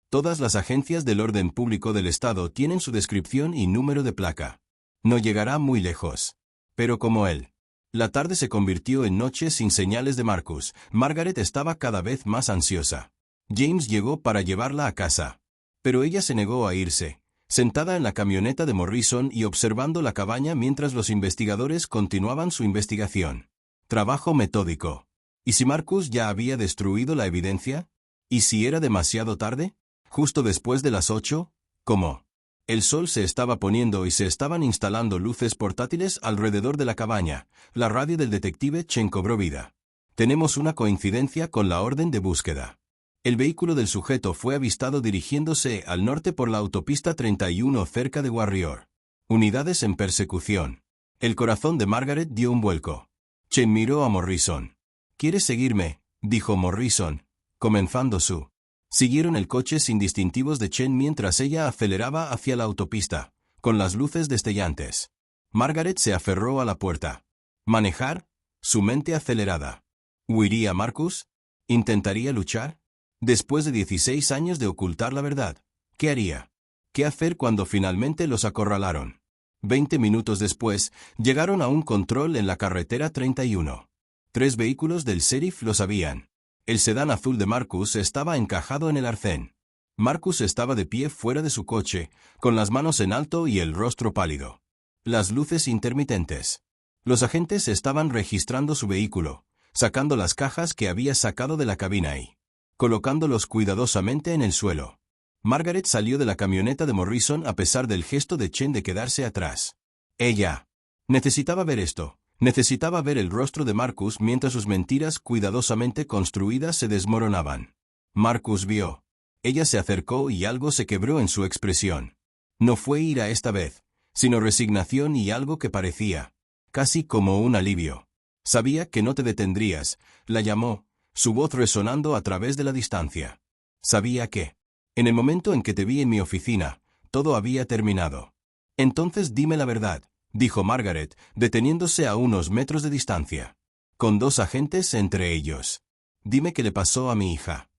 Todas las agencias del orden público del estado tienen su descripción y número de placa. No llegará muy lejos. Pero como él. La tarde se convirtió en noche sin señales de Marcus. Margaret estaba cada vez más ansiosa. James llegó para llevarla a casa. Pero ella se negó a irse. sentada en la camioneta de Morrison y observando la cabaña mientras los investigadores continuaban su investigación. Trabajo metódico. ¿Y si Marcus ya había destruido la evidencia? ¿Y si era demasiado tarde? Justo después de las 8, ¿cómo? El sol se estaba poniendo y se estaban instalando luces portátiles alrededor de la cabaña. La radio del detective Chen cobró vida. Tenemos una coincidencia con la orden de búsqueda. El vehículo del sujeto fue avistado dirigiéndose al norte por la autopista 31 cerca de Warrior. Unidades en persecución. El corazón de Margaret dio un vuelco. Chen miró a Morrison. ¿Quieres seguirme?, dijo Morrison, comenzando su. Siguieron el coche sin distintivos de Chen mientras ella aceleraba hacia la autopista, con las luces destellantes. Margaret se aferró a la puerta. ¿Manejar? Su mente acelerada. ¿Huiría Marcus? ¿Intentaría luchar? Después de 16 años de ocultar la verdad, ¿qué haría? ¿Qué hacer cuando finalmente los acorralaron? 20 minutos después, llegaron a un control en la carretera 31. 3 vehículos del sheriff lo sabían. El sedán azul de Marcus estaba encajado en el arcén. Marcus estaba de pie fuera de su coche, con las manos en alto y el rostro pálido. Las luces intermitentes. Los agentes estaban registrando su vehículo, sacando las cajas que había sacado de la cabina y colocándolos cuidadosamente en el suelo. Margaret salió de la camioneta de Morrison a pesar del gesto de Chen de quedarse atrás. Ella necesitaba ver esto. Necesitaba ver el rostro de Marcus mientras sus mentiras cuidadosamente construidas se desmoronaban. Marcus vio. Ella se acercó y algo se quebró en su expresión. No fue ira esta vez, sino resignación y algo que parecía casi como un alivio. Sabía que no te detendrías, la llamó, su voz resonando a través de la distancia. Sabía que, en el momento en que te vi en mi oficina, todo había terminado. Entonces dime la verdad, dijo Margaret, deteniéndose a unos metros de distancia, con 2 agentes entre ellos. Dime qué le pasó a mi hija.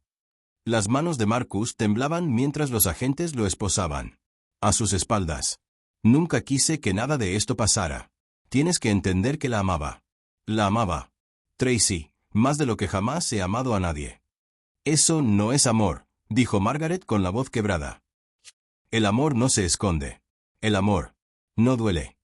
Las manos de Marcus temblaban mientras los agentes lo esposaban. A sus espaldas. Nunca quise que nada de esto pasara. Tienes que entender que la amaba. La amaba. Tracy, más de lo que jamás he amado a nadie. Eso no es amor, dijo Margaret con la voz quebrada. El amor no se esconde. El amor no duele.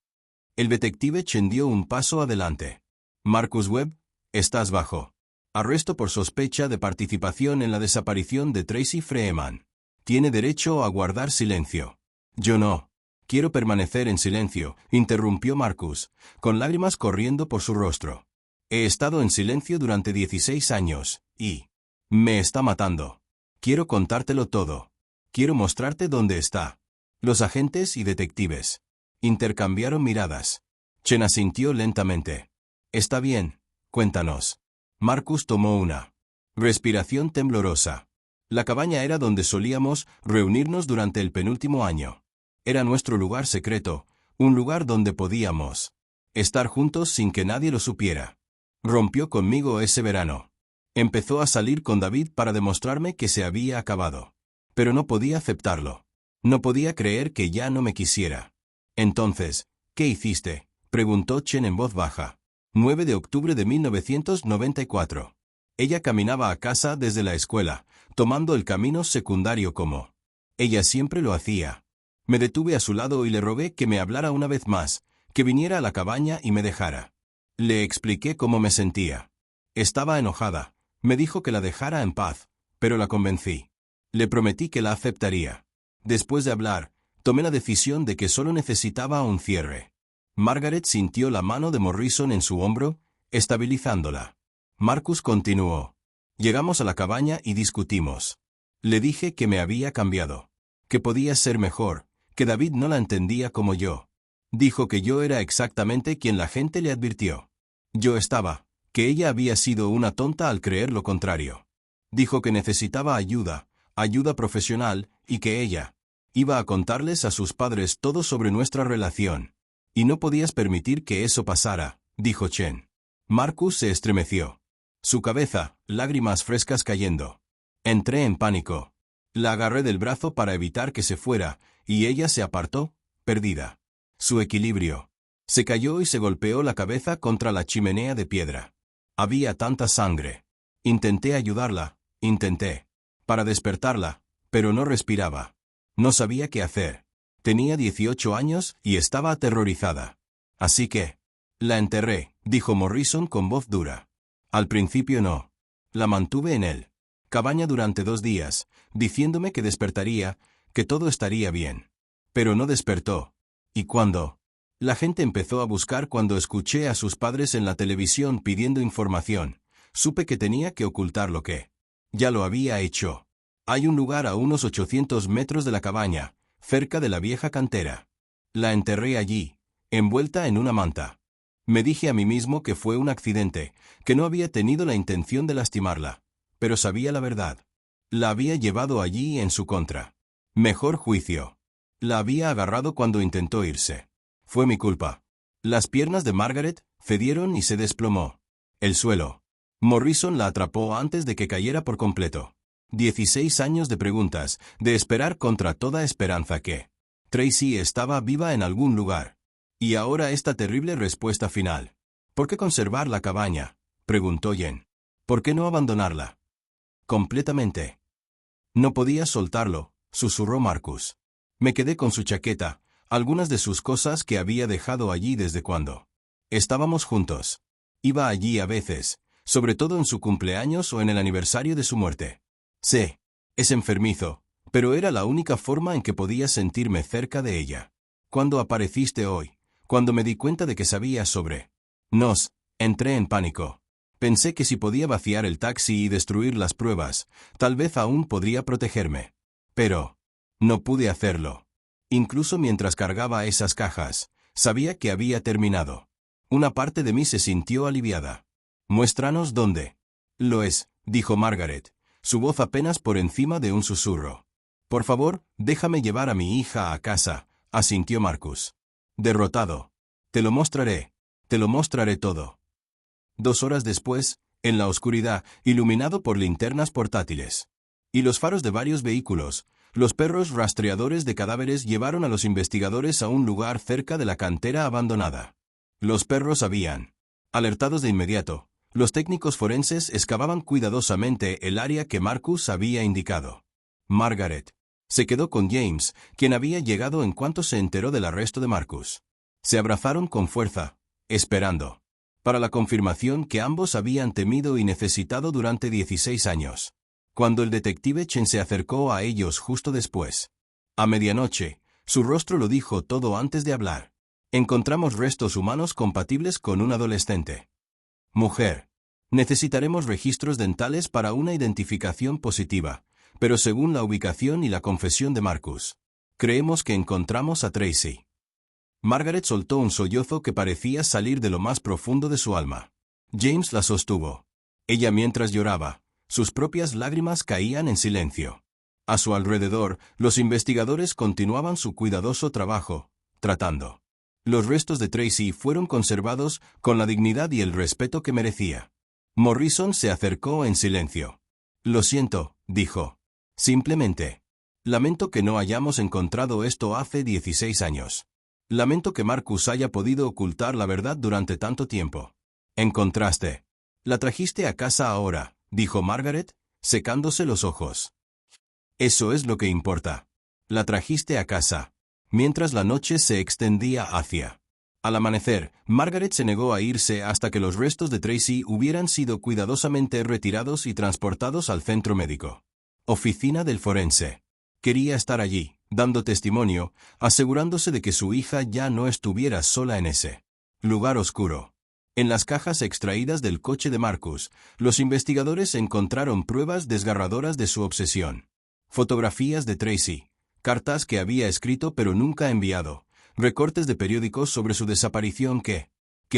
El detective Chen dio un paso adelante. Marcus Webb, estás bajo arresto por sospecha de participación en la desaparición de Tracy Freeman. Tiene derecho a guardar silencio. Yo no. Quiero permanecer en silencio, interrumpió Marcus, con lágrimas corriendo por su rostro. He estado en silencio durante 16 años, y me está matando. Quiero contártelo todo. Quiero mostrarte dónde está. Los agentes y detectives intercambiaron miradas. Chen asintió lentamente. Está bien, cuéntanos. Marcus tomó una respiración temblorosa. La cabaña era donde solíamos reunirnos durante el penúltimo año. Era nuestro lugar secreto, un lugar donde podíamos estar juntos sin que nadie lo supiera. Rompió conmigo ese verano. Empezó a salir con David para demostrarme que se había acabado. Pero no podía aceptarlo. No podía creer que ya no me quisiera. Entonces, ¿qué hiciste?, preguntó Chen en voz baja. 9 de octubre de 1994. Ella caminaba a casa desde la escuela, tomando el camino secundario como ella siempre lo hacía. Me detuve a su lado y le rogué que me hablara una vez más, que viniera a la cabaña y me dejara. Le expliqué cómo me sentía. Estaba enojada. Me dijo que la dejara en paz, pero la convencí. Le prometí que la aceptaría. Después de hablar, tomé la decisión de que solo necesitaba un cierre. Margaret sintió la mano de Morrison en su hombro, estabilizándola. Marcus continuó. Llegamos a la cabaña y discutimos. Le dije que me había cambiado, que podía ser mejor, que David no la entendía como yo. Dijo que yo era exactamente quien la gente le advirtió. Yo estaba, que ella había sido una tonta al creer lo contrario. Dijo que necesitaba ayuda, ayuda profesional, y que ella iba a contarles a sus padres todo sobre nuestra relación. Y no podías permitir que eso pasara, dijo Chen. Marcus se estremeció. Su cabeza, lágrimas frescas cayendo. Entré en pánico. La agarré del brazo para evitar que se fuera, y ella se apartó, perdida. Su equilibrio. Se cayó y se golpeó la cabeza contra la chimenea de piedra. Había tanta sangre. Intenté ayudarla, para despertarla, pero no respiraba. No sabía qué hacer. Tenía 18 años y estaba aterrorizada. Así que... La enterré, dijo Morrison con voz dura. Al principio no. La mantuve en él. Cabaña durante 2 días, diciéndome que despertaría, que todo estaría bien. Pero no despertó. ¿Y cuándo? La gente empezó a buscar cuando escuché a sus padres en la televisión pidiendo información. Supe que tenía que ocultar lo que ya lo había hecho. Hay un lugar a unos 800 metros de la cabaña, cerca de la vieja cantera. La enterré allí, envuelta en una manta. Me dije a mí mismo que fue un accidente, que no había tenido la intención de lastimarla. Pero sabía la verdad. La había llevado allí en su contra. Mejor juicio. La había agarrado cuando intentó irse. Fue mi culpa. Las piernas de Margaret cedieron y se desplomó. El suelo. Morrison la atrapó antes de que cayera por completo. 16 años de preguntas, de esperar contra toda esperanza que Tracy estaba viva en algún lugar. Y ahora esta terrible respuesta final. ¿Por qué conservar la cabaña?, preguntó Jen. ¿Por qué no abandonarla? Completamente. No podía soltarlo, susurró Marcus. Me quedé con su chaqueta, algunas de sus cosas que había dejado allí desde cuando estábamos juntos. Iba allí a veces, sobre todo en su cumpleaños o en el aniversario de su muerte. Sé, es enfermizo, pero era la única forma en que podía sentirme cerca de ella. Cuando apareciste hoy, cuando me di cuenta de que sabías sobre nos, entré en pánico. Pensé que si podía vaciar el taxi y destruir las pruebas, tal vez aún podría protegerme. Pero no pude hacerlo. Incluso mientras cargaba esas cajas, sabía que había terminado. Una parte de mí se sintió aliviada. Muéstranos dónde. Lo es, dijo Margaret, su voz apenas por encima de un susurro. Por favor, déjame llevar a mi hija a casa, asintió Marcus. Derrotado. Te lo mostraré todo. 2 horas después, en la oscuridad, iluminado por linternas portátiles y los faros de varios vehículos, los perros rastreadores de cadáveres llevaron a los investigadores a un lugar cerca de la cantera abandonada. Los perros habían alertados de inmediato. Los técnicos forenses excavaban cuidadosamente el área que Marcus había indicado. Margaret se quedó con James, quien había llegado en cuanto se enteró del arresto de Marcus. Se abrazaron con fuerza, esperando para la confirmación que ambos habían temido y necesitado durante 16 años. Cuando el detective Chen se acercó a ellos justo después, a medianoche, su rostro lo dijo todo antes de hablar. Encontramos restos humanos compatibles con un adolescente. Mujer. Necesitaremos registros dentales para una identificación positiva, pero según la ubicación y la confesión de Marcus, creemos que encontramos a Tracy. Margaret soltó un sollozo que parecía salir de lo más profundo de su alma. James la sostuvo. Ella mientras lloraba, sus propias lágrimas caían en silencio. A su alrededor, los investigadores continuaban su cuidadoso trabajo, tratando. Los restos de Tracy fueron conservados con la dignidad y el respeto que merecía. Morrison se acercó en silencio. Lo siento, dijo. Simplemente. Lamento que no hayamos encontrado esto hace 16 años. Lamento que Marcus haya podido ocultar la verdad durante tanto tiempo. Encontraste. La trajiste a casa ahora, dijo Margaret, secándose los ojos. Eso es lo que importa. La trajiste a casa. Mientras la noche se extendía hacia. Al amanecer, Margaret se negó a irse hasta que los restos de Tracy hubieran sido cuidadosamente retirados y transportados al centro médico. Oficina del forense. Quería estar allí, dando testimonio, asegurándose de que su hija ya no estuviera sola en ese lugar oscuro. En las cajas extraídas del coche de Marcus, los investigadores encontraron pruebas desgarradoras de su obsesión. Fotografías de Tracy, cartas que había escrito pero nunca enviado, recortes de periódicos sobre su desaparición que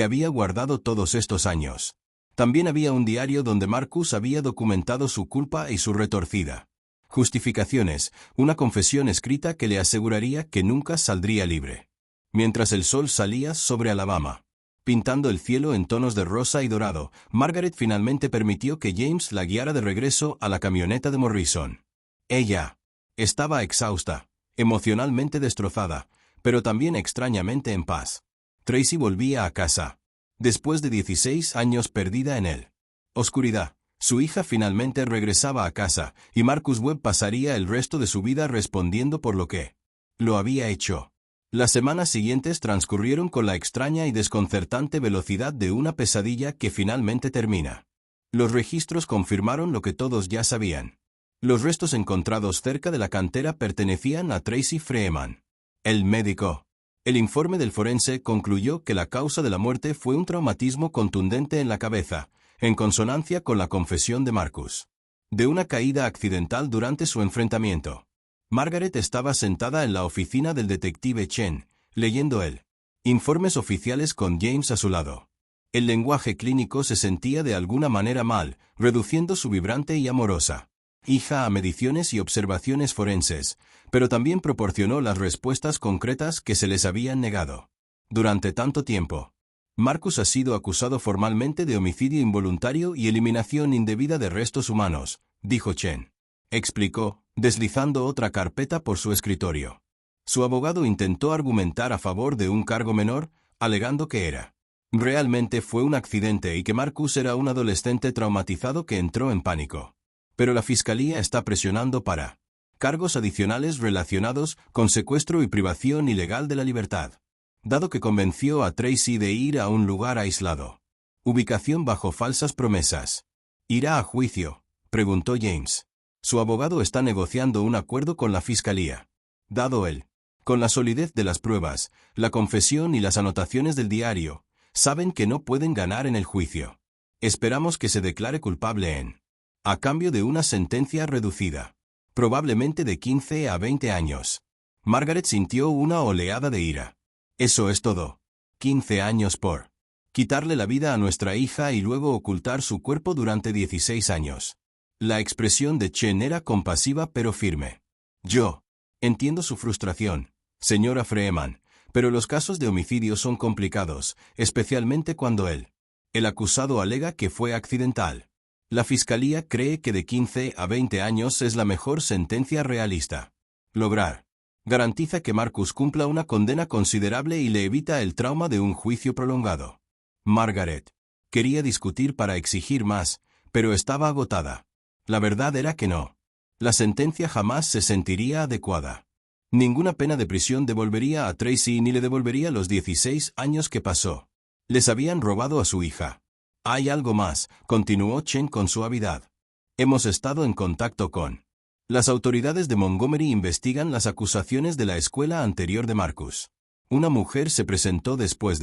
había guardado todos estos años. También había un diario donde Marcus había documentado su culpa y su retorcida justificaciones, una confesión escrita que le aseguraría que nunca saldría libre. Mientras el sol salía sobre Alabama, pintando el cielo en tonos de rosa y dorado, Margaret finalmente permitió que James la guiara de regreso a la camioneta de Morrison. Ella estaba exhausta, emocionalmente destrozada, pero también extrañamente en paz. Tracy volvía a casa. Después de 16 años perdida en él. Oscuridad. Su hija finalmente regresaba a casa, y Marcus Webb pasaría el resto de su vida respondiendo por lo que Lo había hecho. Las semanas siguientes transcurrieron con la extraña y desconcertante velocidad de una pesadilla que finalmente termina. Los registros confirmaron lo que todos ya sabían. Los restos encontrados cerca de la cantera pertenecían a Tracy Freeman. El médico. El informe del forense concluyó que la causa de la muerte fue un traumatismo contundente en la cabeza, en consonancia con la confesión de Marcus. De una caída accidental durante su enfrentamiento. Margaret estaba sentada en la oficina del detective Chen, leyendo el informes oficiales con James a su lado. El lenguaje clínico se sentía de alguna manera mal, reduciendo su vibrante y amorosa hija a mediciones y observaciones forenses, pero también proporcionó las respuestas concretas que se les habían negado. Durante tanto tiempo, Marcus ha sido acusado formalmente de homicidio involuntario y eliminación indebida de restos humanos, dijo Chen. Explicó, deslizando otra carpeta por su escritorio. Su abogado intentó argumentar a favor de un cargo menor, alegando que realmente fue un accidente y que Marcus era un adolescente traumatizado que entró en pánico. Pero la fiscalía está presionando para cargos adicionales relacionados con secuestro y privación ilegal de la libertad. Dado que convenció a Tracy de ir a un lugar aislado. Ubicación bajo falsas promesas. ¿Irá a juicio?, preguntó James. Su abogado está negociando un acuerdo con la fiscalía. Dado con la solidez de las pruebas, la confesión y las anotaciones del diario, saben que no pueden ganar en el juicio. Esperamos que se declare culpable a cambio de una sentencia reducida, probablemente de 15 a 20 años. Margaret sintió una oleada de ira. Eso es todo. 15 años por quitarle la vida a nuestra hija y luego ocultar su cuerpo durante 16 años. La expresión de Chen era compasiva pero firme. Yo entiendo su frustración, señora Freeman, pero los casos de homicidio son complicados, especialmente cuando el acusado alega que fue accidental. La fiscalía cree que de 15 a 20 años es la mejor sentencia realista. Lograr. Garantiza que Marcus cumpla una condena considerable y le evita el trauma de un juicio prolongado. Margaret quería discutir para exigir más, pero estaba agotada. La verdad era que no. La sentencia jamás se sentiría adecuada. Ninguna pena de prisión devolvería a Tracy ni le devolvería los 16 años que pasó. Les habían robado a su hija. Hay algo más, continuó Chen con suavidad. Hemos estado en contacto con las autoridades de Montgomery investigan las acusaciones de la escuela anterior de Marcus. Una mujer se presentó después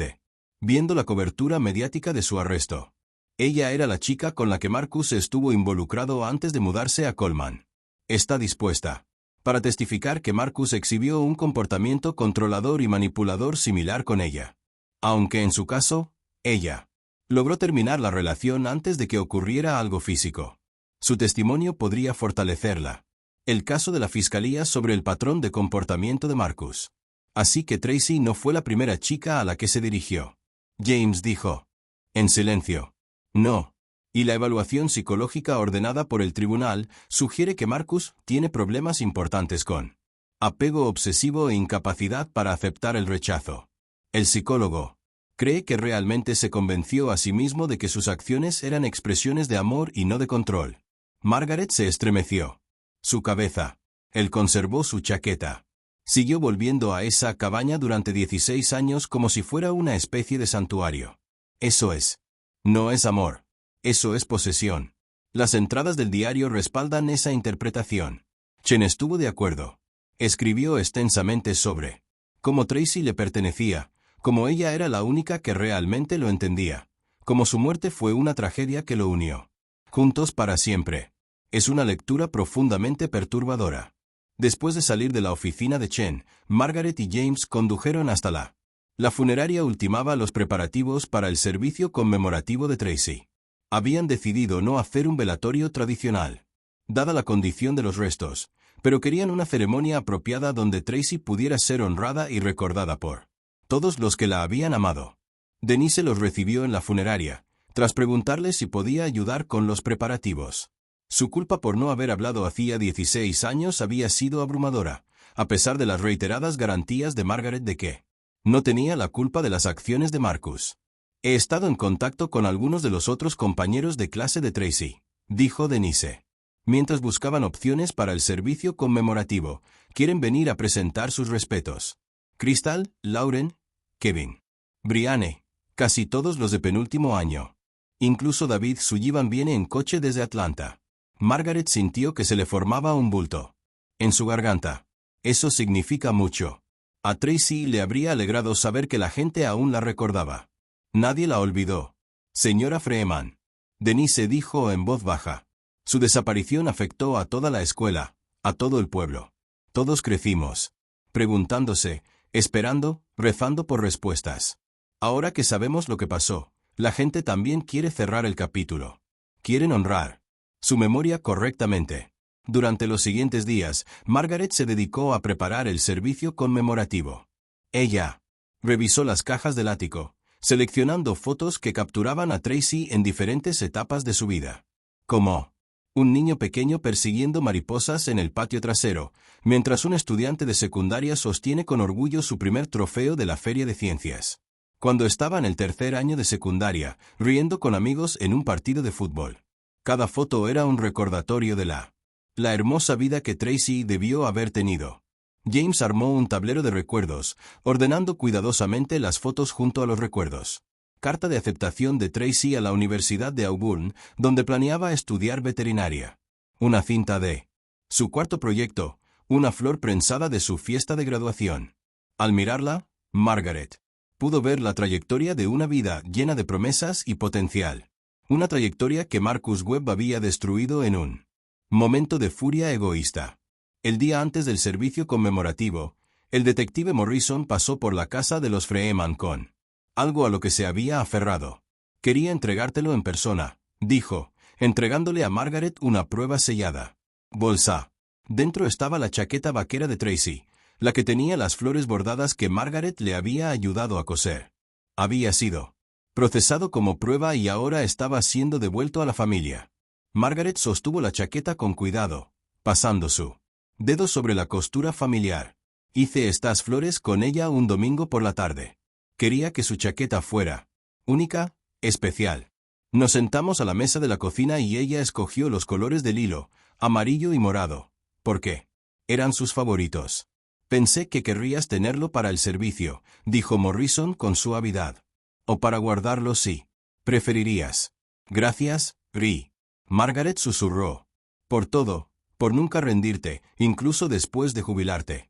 viendo la cobertura mediática de su arresto. Ella era la chica con la que Marcus estuvo involucrado antes de mudarse a Coleman. Está dispuesta para testificar que Marcus exhibió un comportamiento controlador y manipulador similar con ella. Aunque en su caso, ella logró terminar la relación antes de que ocurriera algo físico. Su testimonio podría fortalecerla. El caso de la fiscalía sobre el patrón de comportamiento de Marcus. Así que Tracy no fue la primera chica a la que se dirigió. James dijo. En silencio. No. Y la evaluación psicológica ordenada por el tribunal sugiere que Marcus tiene problemas importantes con apego obsesivo e incapacidad para aceptar el rechazo. El psicólogo cree que realmente se convenció a sí mismo de que sus acciones eran expresiones de amor y no de control. Margaret se estremeció. Su cabeza. Él conservó su chaqueta. Siguió volviendo a esa cabaña durante 16 años como si fuera una especie de santuario. Eso es. No es amor. Eso es posesión. Las entradas del diario respaldan esa interpretación. Chen estuvo de acuerdo. Escribió extensamente sobre cómo Tracy le pertenecía, como ella era la única que realmente lo entendía, como su muerte fue una tragedia que lo unió. Juntos para siempre. Es una lectura profundamente perturbadora. Después de salir de la oficina de Chen, Margaret y James condujeron hasta la funeraria ultimaba los preparativos para el servicio conmemorativo de Tracy. Habían decidido no hacer un velatorio tradicional, dada la condición de los restos, pero querían una ceremonia apropiada donde Tracy pudiera ser honrada y recordada por todos los que la habían amado. Denise los recibió en la funeraria, tras preguntarle si podía ayudar con los preparativos. Su culpa por no haber hablado hacía 16 años había sido abrumadora, a pesar de las reiteradas garantías de Margaret de que no tenía la culpa de las acciones de Marcus. He estado en contacto con algunos de los otros compañeros de clase de Tracy, dijo Denise. Mientras buscaban opciones para el servicio conmemorativo, quieren venir a presentar sus respetos. Crystal, Lauren, Kevin, Brianne, casi todos los de penúltimo año. Incluso David Sullivan viene en coche desde Atlanta. Margaret sintió que se le formaba un bulto en su garganta. Eso significa mucho. A Tracy le habría alegrado saber que la gente aún la recordaba. Nadie la olvidó. Señora Freeman. Denise dijo en voz baja. Su desaparición afectó a toda la escuela, a todo el pueblo. Todos crecimos, preguntándose, esperando, rezando por respuestas. Ahora que sabemos lo que pasó, la gente también quiere cerrar el capítulo. Quieren honrar su memoria correctamente. Durante los siguientes días, Margaret se dedicó a preparar el servicio conmemorativo. Ella revisó las cajas del ático, seleccionando fotos que capturaban a Tracy en diferentes etapas de su vida. Como un niño pequeño persiguiendo mariposas en el patio trasero, mientras un estudiante de secundaria sostiene con orgullo su primer trofeo de la Feria de Ciencias. Cuando estaba en el tercer año de secundaria, riendo con amigos en un partido de fútbol. Cada foto era un recordatorio de la hermosa vida que Tracy debió haber tenido. James armó un tablero de recuerdos, ordenando cuidadosamente las fotos junto a los recuerdos. Carta de aceptación de Tracy a la Universidad de Auburn, donde planeaba estudiar veterinaria. Una cinta de su cuarto proyecto, una flor prensada de su fiesta de graduación. Al mirarla, Margaret pudo ver la trayectoria de una vida llena de promesas y potencial. Una trayectoria que Marcus Webb había destruido en un momento de furia egoísta. El día antes del servicio conmemorativo, el detective Morrison pasó por la casa de los Freeman con algo a lo que se había aferrado. Quería entregártelo en persona, dijo, entregándole a Margaret una prueba sellada. Bolsa. Dentro estaba la chaqueta vaquera de Tracy, la que tenía las flores bordadas que Margaret le había ayudado a coser. Había sido procesado como prueba y ahora estaba siendo devuelto a la familia. Margaret sostuvo la chaqueta con cuidado, pasando su dedo sobre la costura familiar. Hice estas flores con ella un domingo por la tarde. Quería que su chaqueta fuera única, especial. Nos sentamos a la mesa de la cocina y ella escogió los colores del hilo, amarillo y morado. ¿Por qué? Eran sus favoritos. Pensé que querrías tenerlo para el servicio, dijo Morrison con suavidad. O para guardarlo si preferirías. Gracias, Ri. Margaret susurró. Por todo, por nunca rendirte, incluso después de jubilarte,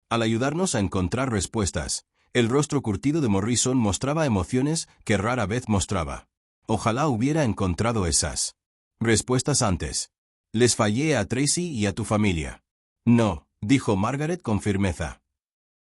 al ayudarnos a encontrar respuestas. El rostro curtido de Morrison mostraba emociones que rara vez mostraba. Ojalá hubiera encontrado esas respuestas antes. Les fallé a Tracy y a tu familia. No, dijo Margaret con firmeza.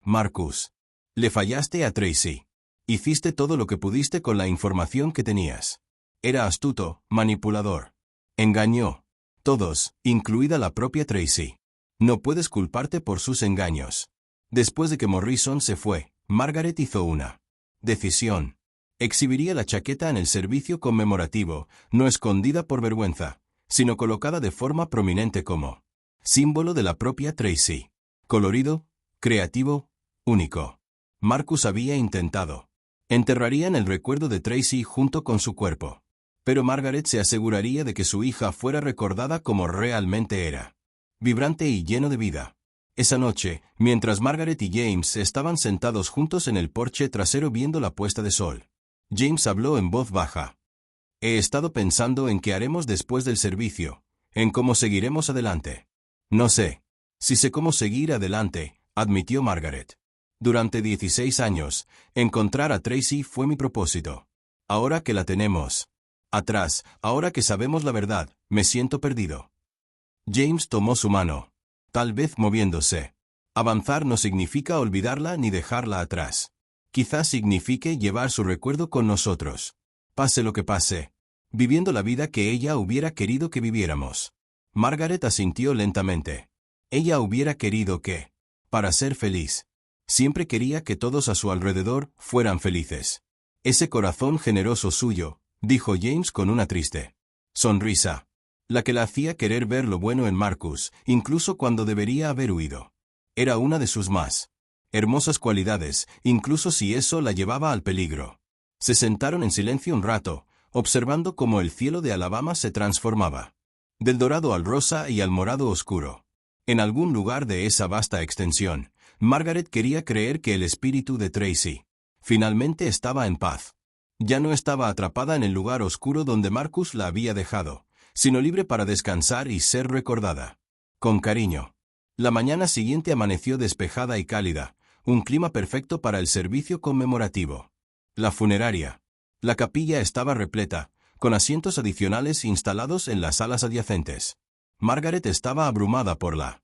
Marcus. Le fallaste a Tracy. Hiciste todo lo que pudiste con la información que tenías. Era astuto, manipulador. Engañó. Todos, incluida la propia Tracy. No puedes culparte por sus engaños. Después de que Morrison se fue, Margaret hizo una decisión. Exhibiría la chaqueta en el servicio conmemorativo, no escondida por vergüenza, sino colocada de forma prominente como símbolo de la propia Tracy. Colorido, creativo, único. Marcus había intentado. Enterrarían el recuerdo de Tracy junto con su cuerpo. Pero Margaret se aseguraría de que su hija fuera recordada como realmente era. Vibrante y lleno de vida. Esa noche, mientras Margaret y James estaban sentados juntos en el porche trasero viendo la puesta de sol, James habló en voz baja. He estado pensando en qué haremos después del servicio, en cómo seguiremos adelante. No sé si sé cómo seguir adelante, admitió Margaret. Durante 16 años, encontrar a Tracy fue mi propósito. Ahora que la tenemos atrás, ahora que sabemos la verdad, me siento perdido. James tomó su mano, tal vez moviéndose. Avanzar no significa olvidarla ni dejarla atrás. Quizás signifique llevar su recuerdo con nosotros. Pase lo que pase. Viviendo la vida que ella hubiera querido que viviéramos. Margaret asintió lentamente. Ella hubiera querido que, para ser feliz, siempre quería que todos a su alrededor fueran felices. Ese corazón generoso suyo, dijo James con una triste sonrisa. La que la hacía querer ver lo bueno en Marcus, incluso cuando debería haber huido. Era una de sus más hermosas cualidades, incluso si eso la llevaba al peligro. Se sentaron en silencio un rato, observando cómo el cielo de Alabama se transformaba. del dorado al rosa y al morado oscuro. En algún lugar de esa vasta extensión, Margaret quería creer que el espíritu de Tracy finalmente estaba en paz. Ya no estaba atrapada en el lugar oscuro donde Marcus la había dejado, sino libre para descansar y ser recordada. Con cariño. La mañana siguiente amaneció despejada y cálida, un clima perfecto para el servicio conmemorativo. La funeraria. La capilla estaba repleta, con asientos adicionales instalados en las salas adyacentes. Margaret estaba abrumada por la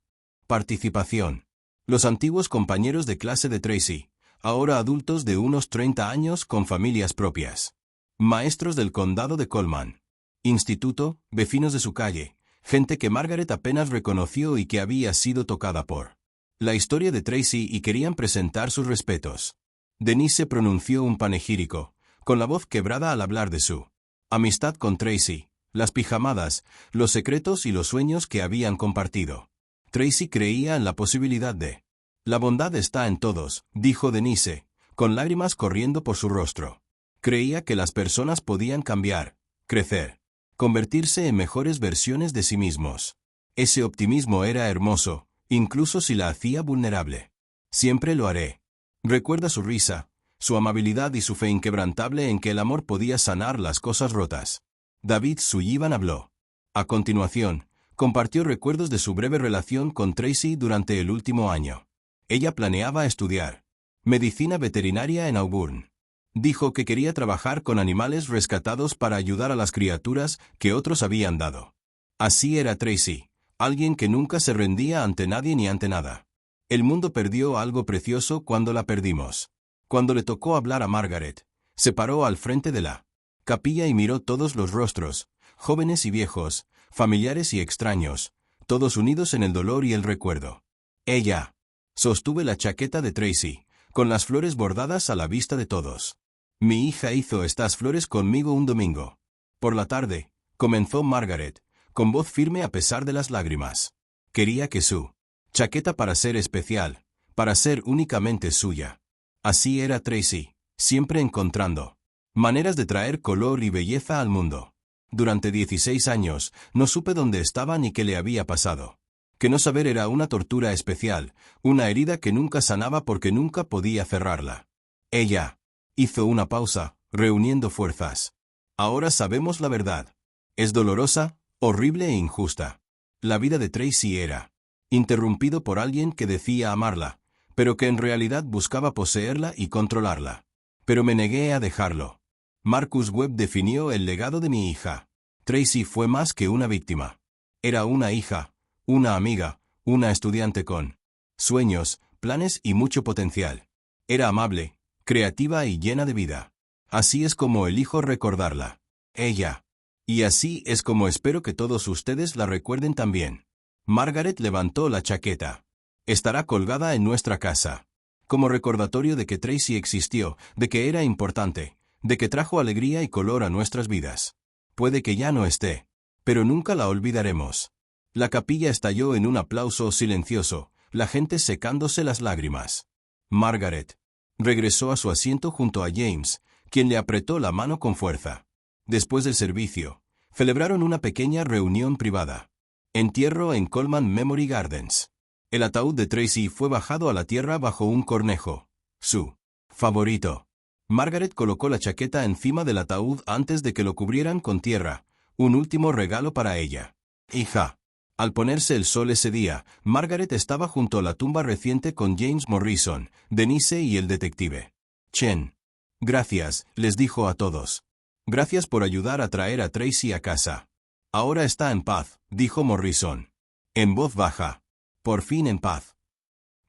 participación. Los antiguos compañeros de clase de Tracy, ahora adultos de unos 30 años con familias propias. Maestros del condado de Coleman. Instituto, vecinos de su calle, gente que Margaret apenas reconoció y que había sido tocada por la historia de Tracy y querían presentar sus respetos. Denise pronunció un panegírico, con la voz quebrada al hablar de su amistad con Tracy, las pijamadas, los secretos y los sueños que habían compartido. Tracy creía en la posibilidad de la bondad está en todos, dijo Denise, con lágrimas corriendo por su rostro. Creía que las personas podían cambiar, crecer, convertirse en mejores versiones de sí mismos. Ese optimismo era hermoso, incluso si la hacía vulnerable. Siempre lo haré. Recuerda su risa, su amabilidad y su fe inquebrantable en que el amor podía sanar las cosas rotas. David Sullivan habló. A continuación, compartió recuerdos de su breve relación con Tracy durante el último año. Ella planeaba estudiar medicina veterinaria en Auburn. Dijo que quería trabajar con animales rescatados para ayudar a las criaturas que otros habían dado. Así era Tracy, alguien que nunca se rendía ante nadie ni ante nada. El mundo perdió algo precioso cuando la perdimos. Cuando le tocó hablar a Margaret, se paró al frente de la capilla y miró todos los rostros, jóvenes y viejos, familiares y extraños, todos unidos en el dolor y el recuerdo. Ella sostuve la chaqueta de Tracy, con las flores bordadas a la vista de todos. Mi hija hizo estas flores conmigo un domingo. Por la tarde, comenzó Margaret, con voz firme a pesar de las lágrimas. Quería que su chaqueta para ser especial, para ser únicamente suya. Así era Tracy, siempre encontrando maneras de traer color y belleza al mundo. Durante 16 años, no supe dónde estaba ni qué le había pasado. Que no saber era una tortura especial, una herida que nunca sanaba porque nunca podía cerrarla. Ella hizo una pausa, reuniendo fuerzas. Ahora sabemos la verdad. Es dolorosa, horrible e injusta. La vida de Tracy era interrumpido por alguien que decía amarla, pero que en realidad buscaba poseerla y controlarla. Pero me negué a dejarlo. Marcus Webb definió el legado de mi hija. Tracy fue más que una víctima. Era una hija, una amiga, una estudiante con sueños, planes y mucho potencial. Era amable, creativa y llena de vida. Así es como elijo recordarla. Ella. Y así es como espero que todos ustedes la recuerden también. Margaret levantó la chaqueta. Estará colgada en nuestra casa. Como recordatorio de que Tracy existió, de que era importante, de que trajo alegría y color a nuestras vidas. Puede que ya no esté, pero nunca la olvidaremos. La capilla estalló en un aplauso silencioso, la gente secándose las lágrimas. Margaret regresó a su asiento junto a James, quien le apretó la mano con fuerza. Después del servicio, celebraron una pequeña reunión privada. Entierro en Coleman Memory Gardens. El ataúd de Tracy fue bajado a la tierra bajo un cornejo. Su favorito. Margaret colocó la chaqueta encima del ataúd antes de que lo cubrieran con tierra, un último regalo para ella. Hija. Al ponerse el sol ese día, Margaret estaba junto a la tumba reciente con James Morrison, Denise y el detective Chen. Gracias, les dijo a todos. Gracias por ayudar a traer a Tracy a casa. Ahora está en paz, dijo Morrison. En voz baja. Por fin en paz.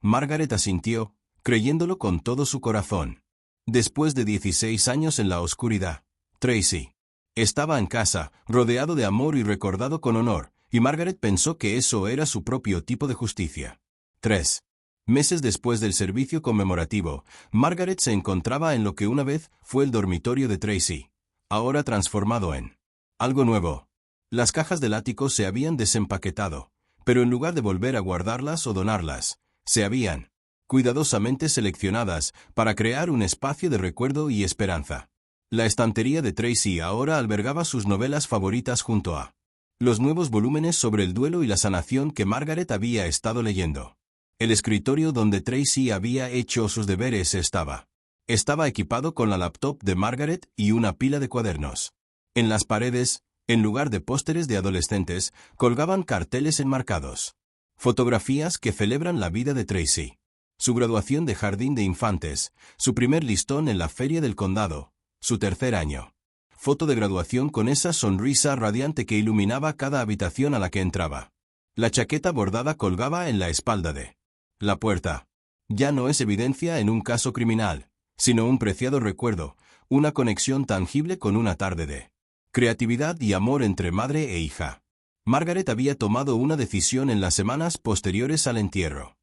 Margaret asintió, creyéndolo con todo su corazón. Después de 16 años en la oscuridad, Tracy estaba en casa, rodeado de amor y recordado con honor, y Margaret pensó que eso era su propio tipo de justicia. 3 meses después del servicio conmemorativo, Margaret se encontraba en lo que una vez fue el dormitorio de Tracy, ahora transformado en algo nuevo. Las cajas del ático se habían desempaquetado, pero en lugar de volver a guardarlas o donarlas, se habían cuidadosamente seleccionadas para crear un espacio de recuerdo y esperanza. La estantería de Tracy ahora albergaba sus novelas favoritas junto a Los nuevos volúmenes sobre el duelo y la sanación que Margaret había estado leyendo. El escritorio donde Tracy había hecho sus deberes estaba equipado con la laptop de Margaret y una pila de cuadernos. En las paredes, en lugar de pósteres de adolescentes, colgaban carteles enmarcados. Fotografías que celebran la vida de Tracy. Su graduación de jardín de infantes, su primer listón en la feria del condado, su tercer año. Foto de graduación con esa sonrisa radiante que iluminaba cada habitación a la que entraba. La chaqueta bordada colgaba en la espalda de la puerta. Ya no es evidencia en un caso criminal, sino un preciado recuerdo, una conexión tangible con una tarde de creatividad y amor entre madre e hija. Margaret había tomado una decisión en las semanas posteriores al entierro.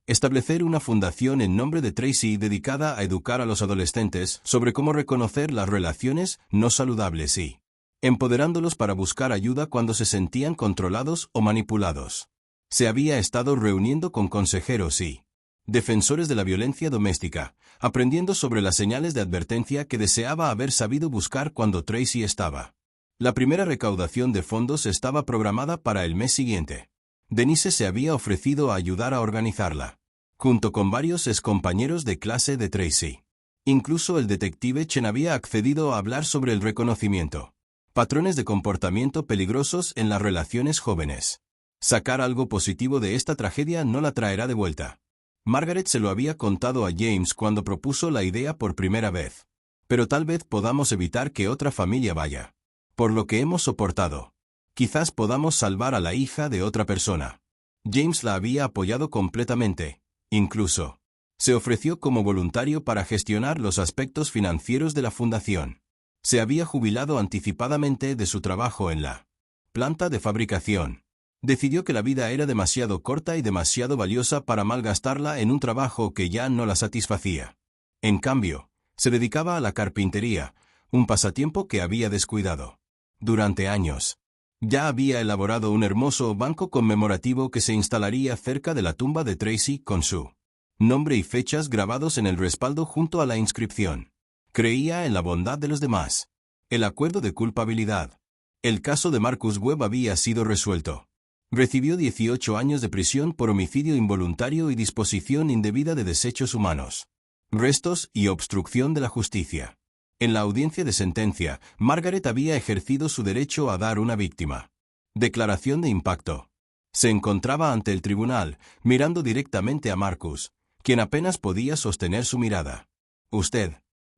Establecer una fundación en nombre de Tracy dedicada a educar a los adolescentes sobre cómo reconocer las relaciones no saludables y empoderándolos para buscar ayuda cuando se sentían controlados o manipulados. Se había estado reuniendo con consejeros y defensores de la violencia doméstica, aprendiendo sobre las señales de advertencia que deseaba haber sabido buscar cuando Tracy estaba. La primera recaudación de fondos estaba programada para el mes siguiente. Denise se había ofrecido a ayudar a organizarla, junto con varios excompañeros de clase de Tracy. Incluso el detective Chen había accedido a hablar sobre el reconocimiento. Patrones de comportamiento peligrosos en las relaciones jóvenes. Sacar algo positivo de esta tragedia no la traerá de vuelta. Margaret se lo había contado a James cuando propuso la idea por primera vez. Pero tal vez podamos evitar que otra familia vaya. Por lo que hemos soportado. Quizás podamos salvar a la hija de otra persona. James la había apoyado completamente. Incluso se ofreció como voluntario para gestionar los aspectos financieros de la fundación. Se había jubilado anticipadamente de su trabajo en la planta de fabricación. Decidió que la vida era demasiado corta y demasiado valiosa para malgastarla en un trabajo que ya no la satisfacía. En cambio, se dedicaba a la carpintería, un pasatiempo que había descuidado. Durante años. Ya había elaborado un hermoso banco conmemorativo que se instalaría cerca de la tumba de Tracy con su nombre y fechas grabados en el respaldo junto a la inscripción. Creía en la bondad de los demás. El acuerdo de culpabilidad. El caso de Marcus Webb había sido resuelto. Recibió 18 años de prisión por homicidio involuntario y disposición indebida de desechos humanos, restos y obstrucción de la justicia. En la audiencia de sentencia, Margaret había ejercido su derecho a dar una víctima. Declaración de impacto. Se encontraba ante el tribunal, mirando directamente a Marcus, quien apenas podía sostener su mirada. «Usted.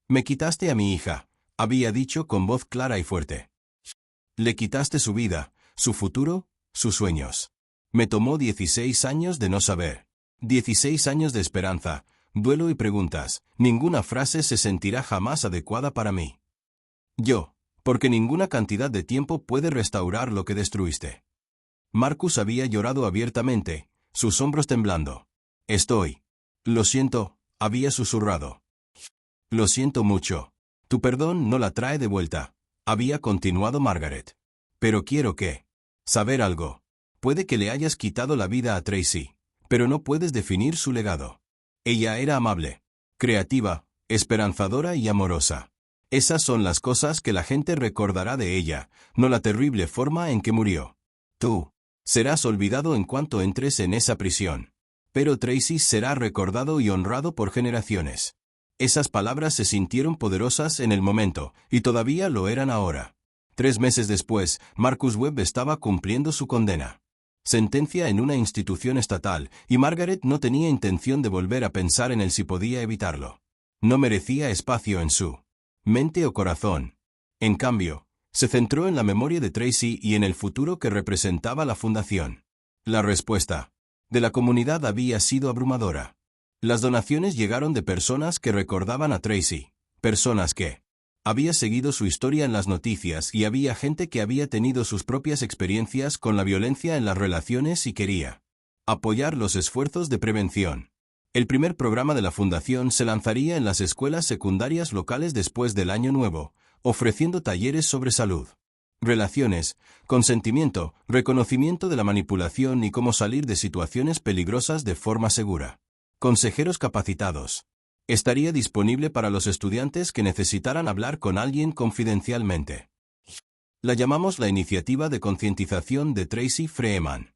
Me quitaste a mi hija», había dicho con voz clara y fuerte. «Le quitaste su vida, su futuro, sus sueños. Me tomó 16 años de no saber. 16 años de esperanza, duelo y preguntas. Ninguna frase se sentirá jamás adecuada para mí. Porque ninguna cantidad de tiempo puede restaurar lo que destruiste». Marcus había llorado abiertamente, sus hombros temblando. Lo siento, había susurrado. «Lo siento mucho. Tu perdón no la trae de vuelta», había continuado Margaret. «Pero quiero saber algo. Puede que le hayas quitado la vida a Tracy, pero no puedes definir su legado. Ella era amable, creativa, esperanzadora y amorosa. Esas son las cosas que la gente recordará de ella, no la terrible forma en que murió. Tú serás olvidado en cuanto entres en esa prisión. Pero Tracy será recordado y honrado por generaciones». Esas palabras se sintieron poderosas en el momento, y todavía lo eran ahora. 3 meses después, Marcus Webb estaba cumpliendo su condena. Sentencia en una institución estatal, y Margaret no tenía intención de volver a pensar en él si podía evitarlo. No merecía espacio en su mente o corazón. En cambio, se centró en la memoria de Tracy y en el futuro que representaba la fundación. La respuesta de la comunidad había sido abrumadora. Las donaciones llegaron de personas que recordaban a Tracy, personas que había seguido su historia en las noticias y había gente que había tenido sus propias experiencias con la violencia en las relaciones y quería apoyar los esfuerzos de prevención. El primer programa de la fundación se lanzaría en las escuelas secundarias locales después del Año Nuevo, ofreciendo talleres sobre salud, relaciones, consentimiento, reconocimiento de la manipulación y cómo salir de situaciones peligrosas de forma segura. Consejeros capacitados. Estaría disponible para los estudiantes que necesitaran hablar con alguien confidencialmente. La llamamos la Iniciativa de Concientización de Tracy Freeman.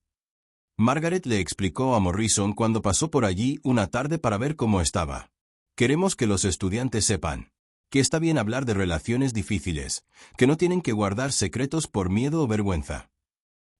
Margaret le explicó a Morrison cuando pasó por allí una tarde para ver cómo estaba. Queremos que los estudiantes sepan que está bien hablar de relaciones difíciles, que no tienen que guardar secretos por miedo o vergüenza.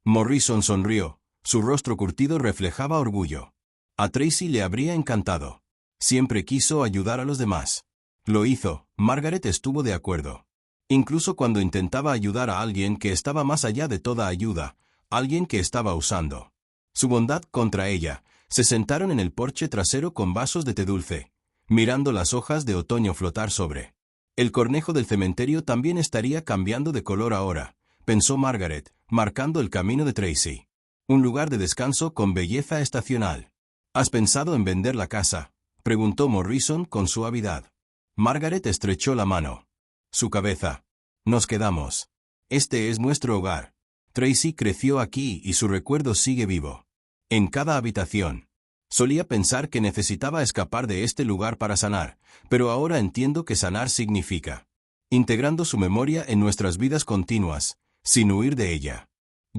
Morrison sonrió, su rostro curtido reflejaba orgullo. A Tracy le habría encantado. Siempre quiso ayudar a los demás. Lo hizo, Margaret estuvo de acuerdo. Incluso cuando intentaba ayudar a alguien que estaba más allá de toda ayuda, alguien que estaba usando su bondad contra ella. Se sentaron en el porche trasero con vasos de té dulce, mirando las hojas de otoño flotar sobre. El cornejo del cementerio también estaría cambiando de color ahora, pensó Margaret, marcando el camino de Tracy. Un lugar de descanso con belleza estacional. ¿Has pensado en vender la casa?, preguntó Morrison con suavidad. Margaret estrechó la mano. Su cabeza. Nos quedamos. Este es nuestro hogar. Tracy creció aquí y su recuerdo sigue vivo. En cada habitación. Solía pensar que necesitaba escapar de este lugar para sanar, pero ahora entiendo que sanar significa integrando su memoria en nuestras vidas continuas, sin huir de ella.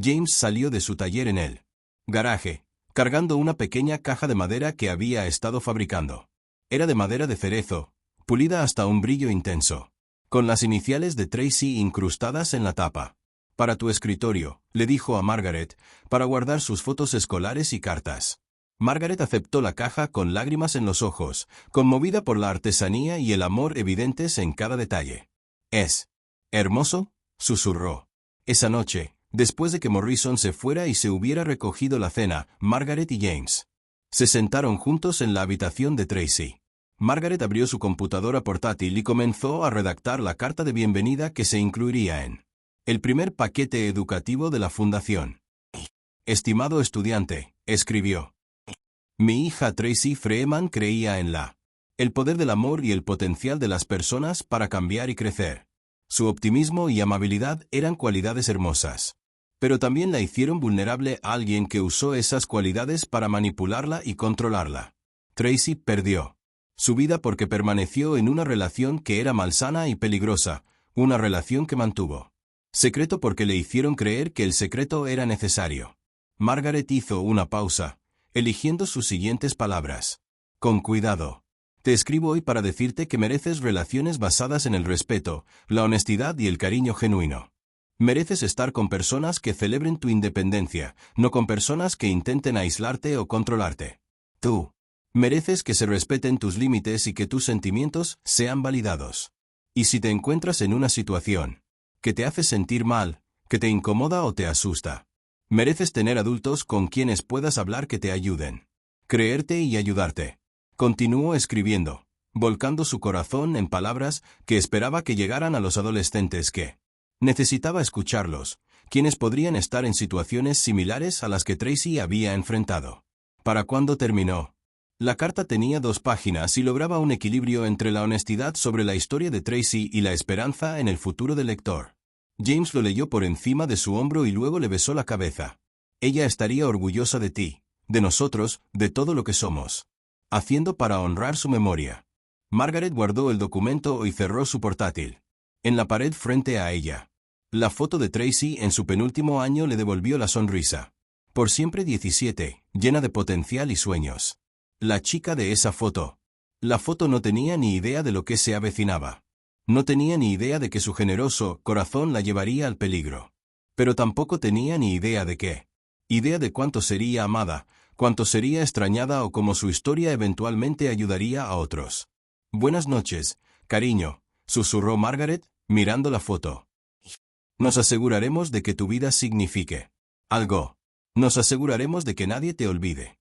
James salió de su taller en el garaje, cargando una pequeña caja de madera que había estado fabricando. Era de madera de cerezo, pulida hasta un brillo intenso, con las iniciales de Tracy incrustadas en la tapa. Para tu escritorio, le dijo a Margaret, para guardar sus fotos escolares y cartas. Margaret aceptó la caja con lágrimas en los ojos, conmovida por la artesanía y el amor evidentes en cada detalle. «¿Es hermoso?», susurró. Esa noche, después de que Morrison se fuera y se hubiera recogido la cena, Margaret y James se sentaron juntos en la habitación de Tracy. Margaret abrió su computadora portátil y comenzó a redactar la carta de bienvenida que se incluiría en el primer paquete educativo de la fundación. «Estimado estudiante», escribió. «Mi hija Tracy Freeman creía en el poder del amor y el potencial de las personas para cambiar y crecer. Su optimismo y amabilidad eran cualidades hermosas. Pero también la hicieron vulnerable a alguien que usó esas cualidades para manipularla y controlarla. Tracy perdió su vida porque permaneció en una relación que era malsana y peligrosa, una relación que mantuvo secreto porque le hicieron creer que el secreto era necesario». Margaret hizo una pausa, eligiendo sus siguientes palabras. «Con cuidado. Te escribo hoy para decirte que mereces relaciones basadas en el respeto, la honestidad y el cariño genuino. Mereces estar con personas que celebren tu independencia, no con personas que intenten aislarte o controlarte. Tú mereces que se respeten tus límites y que tus sentimientos sean validados. Y si te encuentras en una situación que te hace sentir mal, que te incomoda o te asusta, mereces tener adultos con quienes puedas hablar que te ayuden, creerte y ayudarte». Continuó escribiendo, volcando su corazón en palabras que esperaba que llegaran a los adolescentes que necesitaba escucharlos, quienes podrían estar en situaciones similares a las que Tracy había enfrentado. Para cuando terminó, la carta tenía 2 páginas y lograba un equilibrio entre la honestidad sobre la historia de Tracy y la esperanza en el futuro del lector. James lo leyó por encima de su hombro y luego le besó la cabeza. «Ella estaría orgullosa de ti, de nosotros, de todo lo que somos. Haciendo para honrar su memoria». Margaret guardó el documento y cerró su portátil. En la pared frente a ella, la foto de Tracy en su penúltimo año le devolvió la sonrisa. Por siempre 17, llena de potencial y sueños. La chica de esa foto. La foto no tenía ni idea de lo que se avecinaba. No tenía ni idea de que su generoso corazón la llevaría al peligro. Pero tampoco tenía ni idea de qué. Idea de cuánto sería amada, cuánto sería extrañada o cómo su historia eventualmente ayudaría a otros. «Buenas noches, cariño», susurró Margaret, mirando la foto. «Nos aseguraremos de que tu vida signifique algo. Nos aseguraremos de que nadie te olvide».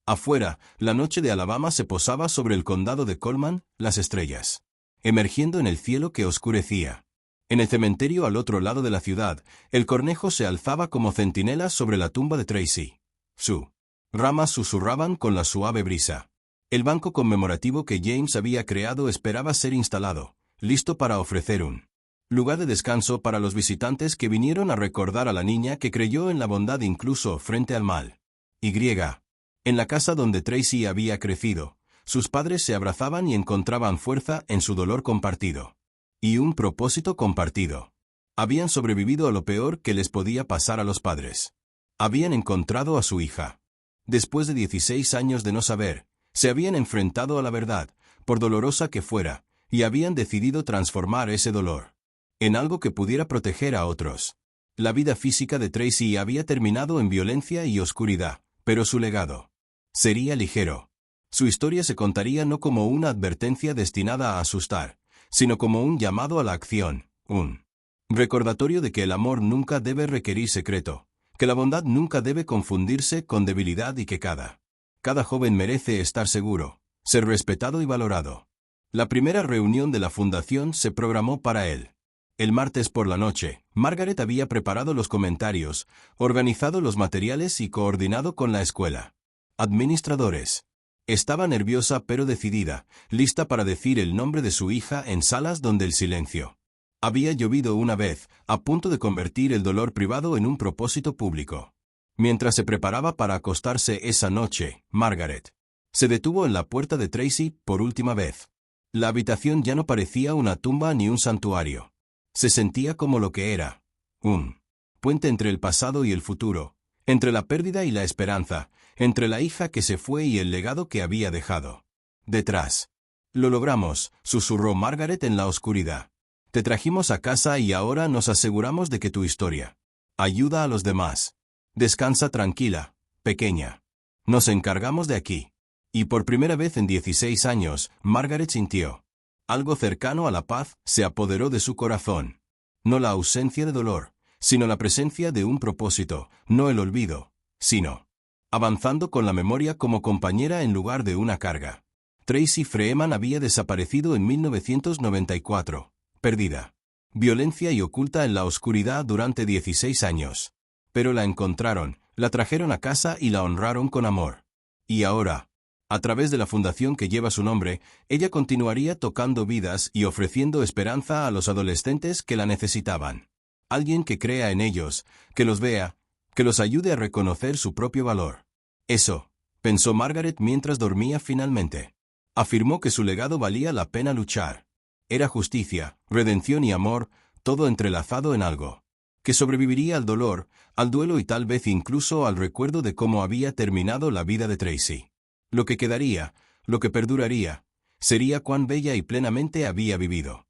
Afuera, la noche de Alabama se posaba sobre el condado de Coleman, las estrellas emergiendo en el cielo que oscurecía. En el cementerio al otro lado de la ciudad, el cornejo se alzaba como centinela sobre la tumba de Tracy. Su ramas susurraban con la suave brisa. El banco conmemorativo que James había creado esperaba ser instalado, listo para ofrecer un lugar de descanso para los visitantes que vinieron a recordar a la niña que creyó en la bondad incluso frente al mal. En la casa donde Tracy había crecido, sus padres se abrazaban y encontraban fuerza en su dolor compartido. Y un propósito compartido. Habían sobrevivido a lo peor que les podía pasar a los padres. Habían encontrado a su hija. Después de 16 años de no saber, se habían enfrentado a la verdad, por dolorosa que fuera, y habían decidido transformar ese dolor en algo que pudiera proteger a otros. La vida física de Tracy había terminado en violencia y oscuridad, pero su legado sería ligero. Su historia se contaría no como una advertencia destinada a asustar, sino como un llamado a la acción, un recordatorio de que el amor nunca debe requerir secreto, que la bondad nunca debe confundirse con debilidad y que cada joven merece estar seguro, ser respetado y valorado. La primera reunión de la fundación se programó para él. El martes por la noche, Margaret había preparado los comentarios, organizado los materiales y coordinado con la escuela. Administradores. Estaba nerviosa pero decidida, lista para decir el nombre de su hija en salas donde el silencio había llovido una vez, a punto de convertir el dolor privado en un propósito público. Mientras se preparaba para acostarse esa noche, Margaret se detuvo en la puerta de Tracy por última vez. La habitación ya no parecía una tumba ni un santuario. Se sentía como lo que era: un puente entre el pasado y el futuro, entre la pérdida y la esperanza, entre la hija que se fue y el legado que había dejado detrás. Lo logramos, susurró Margaret en la oscuridad. Te trajimos a casa y ahora nos aseguramos de que tu historia ayuda a los demás. Descansa tranquila, pequeña. Nos encargamos de aquí. Y por primera vez en 16 años, Margaret sintió algo cercano a la paz se apoderó de su corazón. No la ausencia de dolor, sino la presencia de un propósito, no el olvido, sino avanzando con la memoria como compañera en lugar de una carga. Tracy Freeman había desaparecido en 1994, perdida, violencia y oculta en la oscuridad durante 16 años. Pero la encontraron, la trajeron a casa y la honraron con amor. Y ahora, a través de la fundación que lleva su nombre, ella continuaría tocando vidas y ofreciendo esperanza a los adolescentes que la necesitaban. Alguien que crea en ellos, que los vea, que los ayude a reconocer su propio valor. Eso, pensó Margaret mientras dormía finalmente. Afirmó que su legado valía la pena luchar. Era justicia, redención y amor, todo entrelazado en algo que sobreviviría al dolor, al duelo y tal vez incluso al recuerdo de cómo había terminado la vida de Tracy. Lo que quedaría, lo que perduraría, sería cuán bella y plenamente había vivido.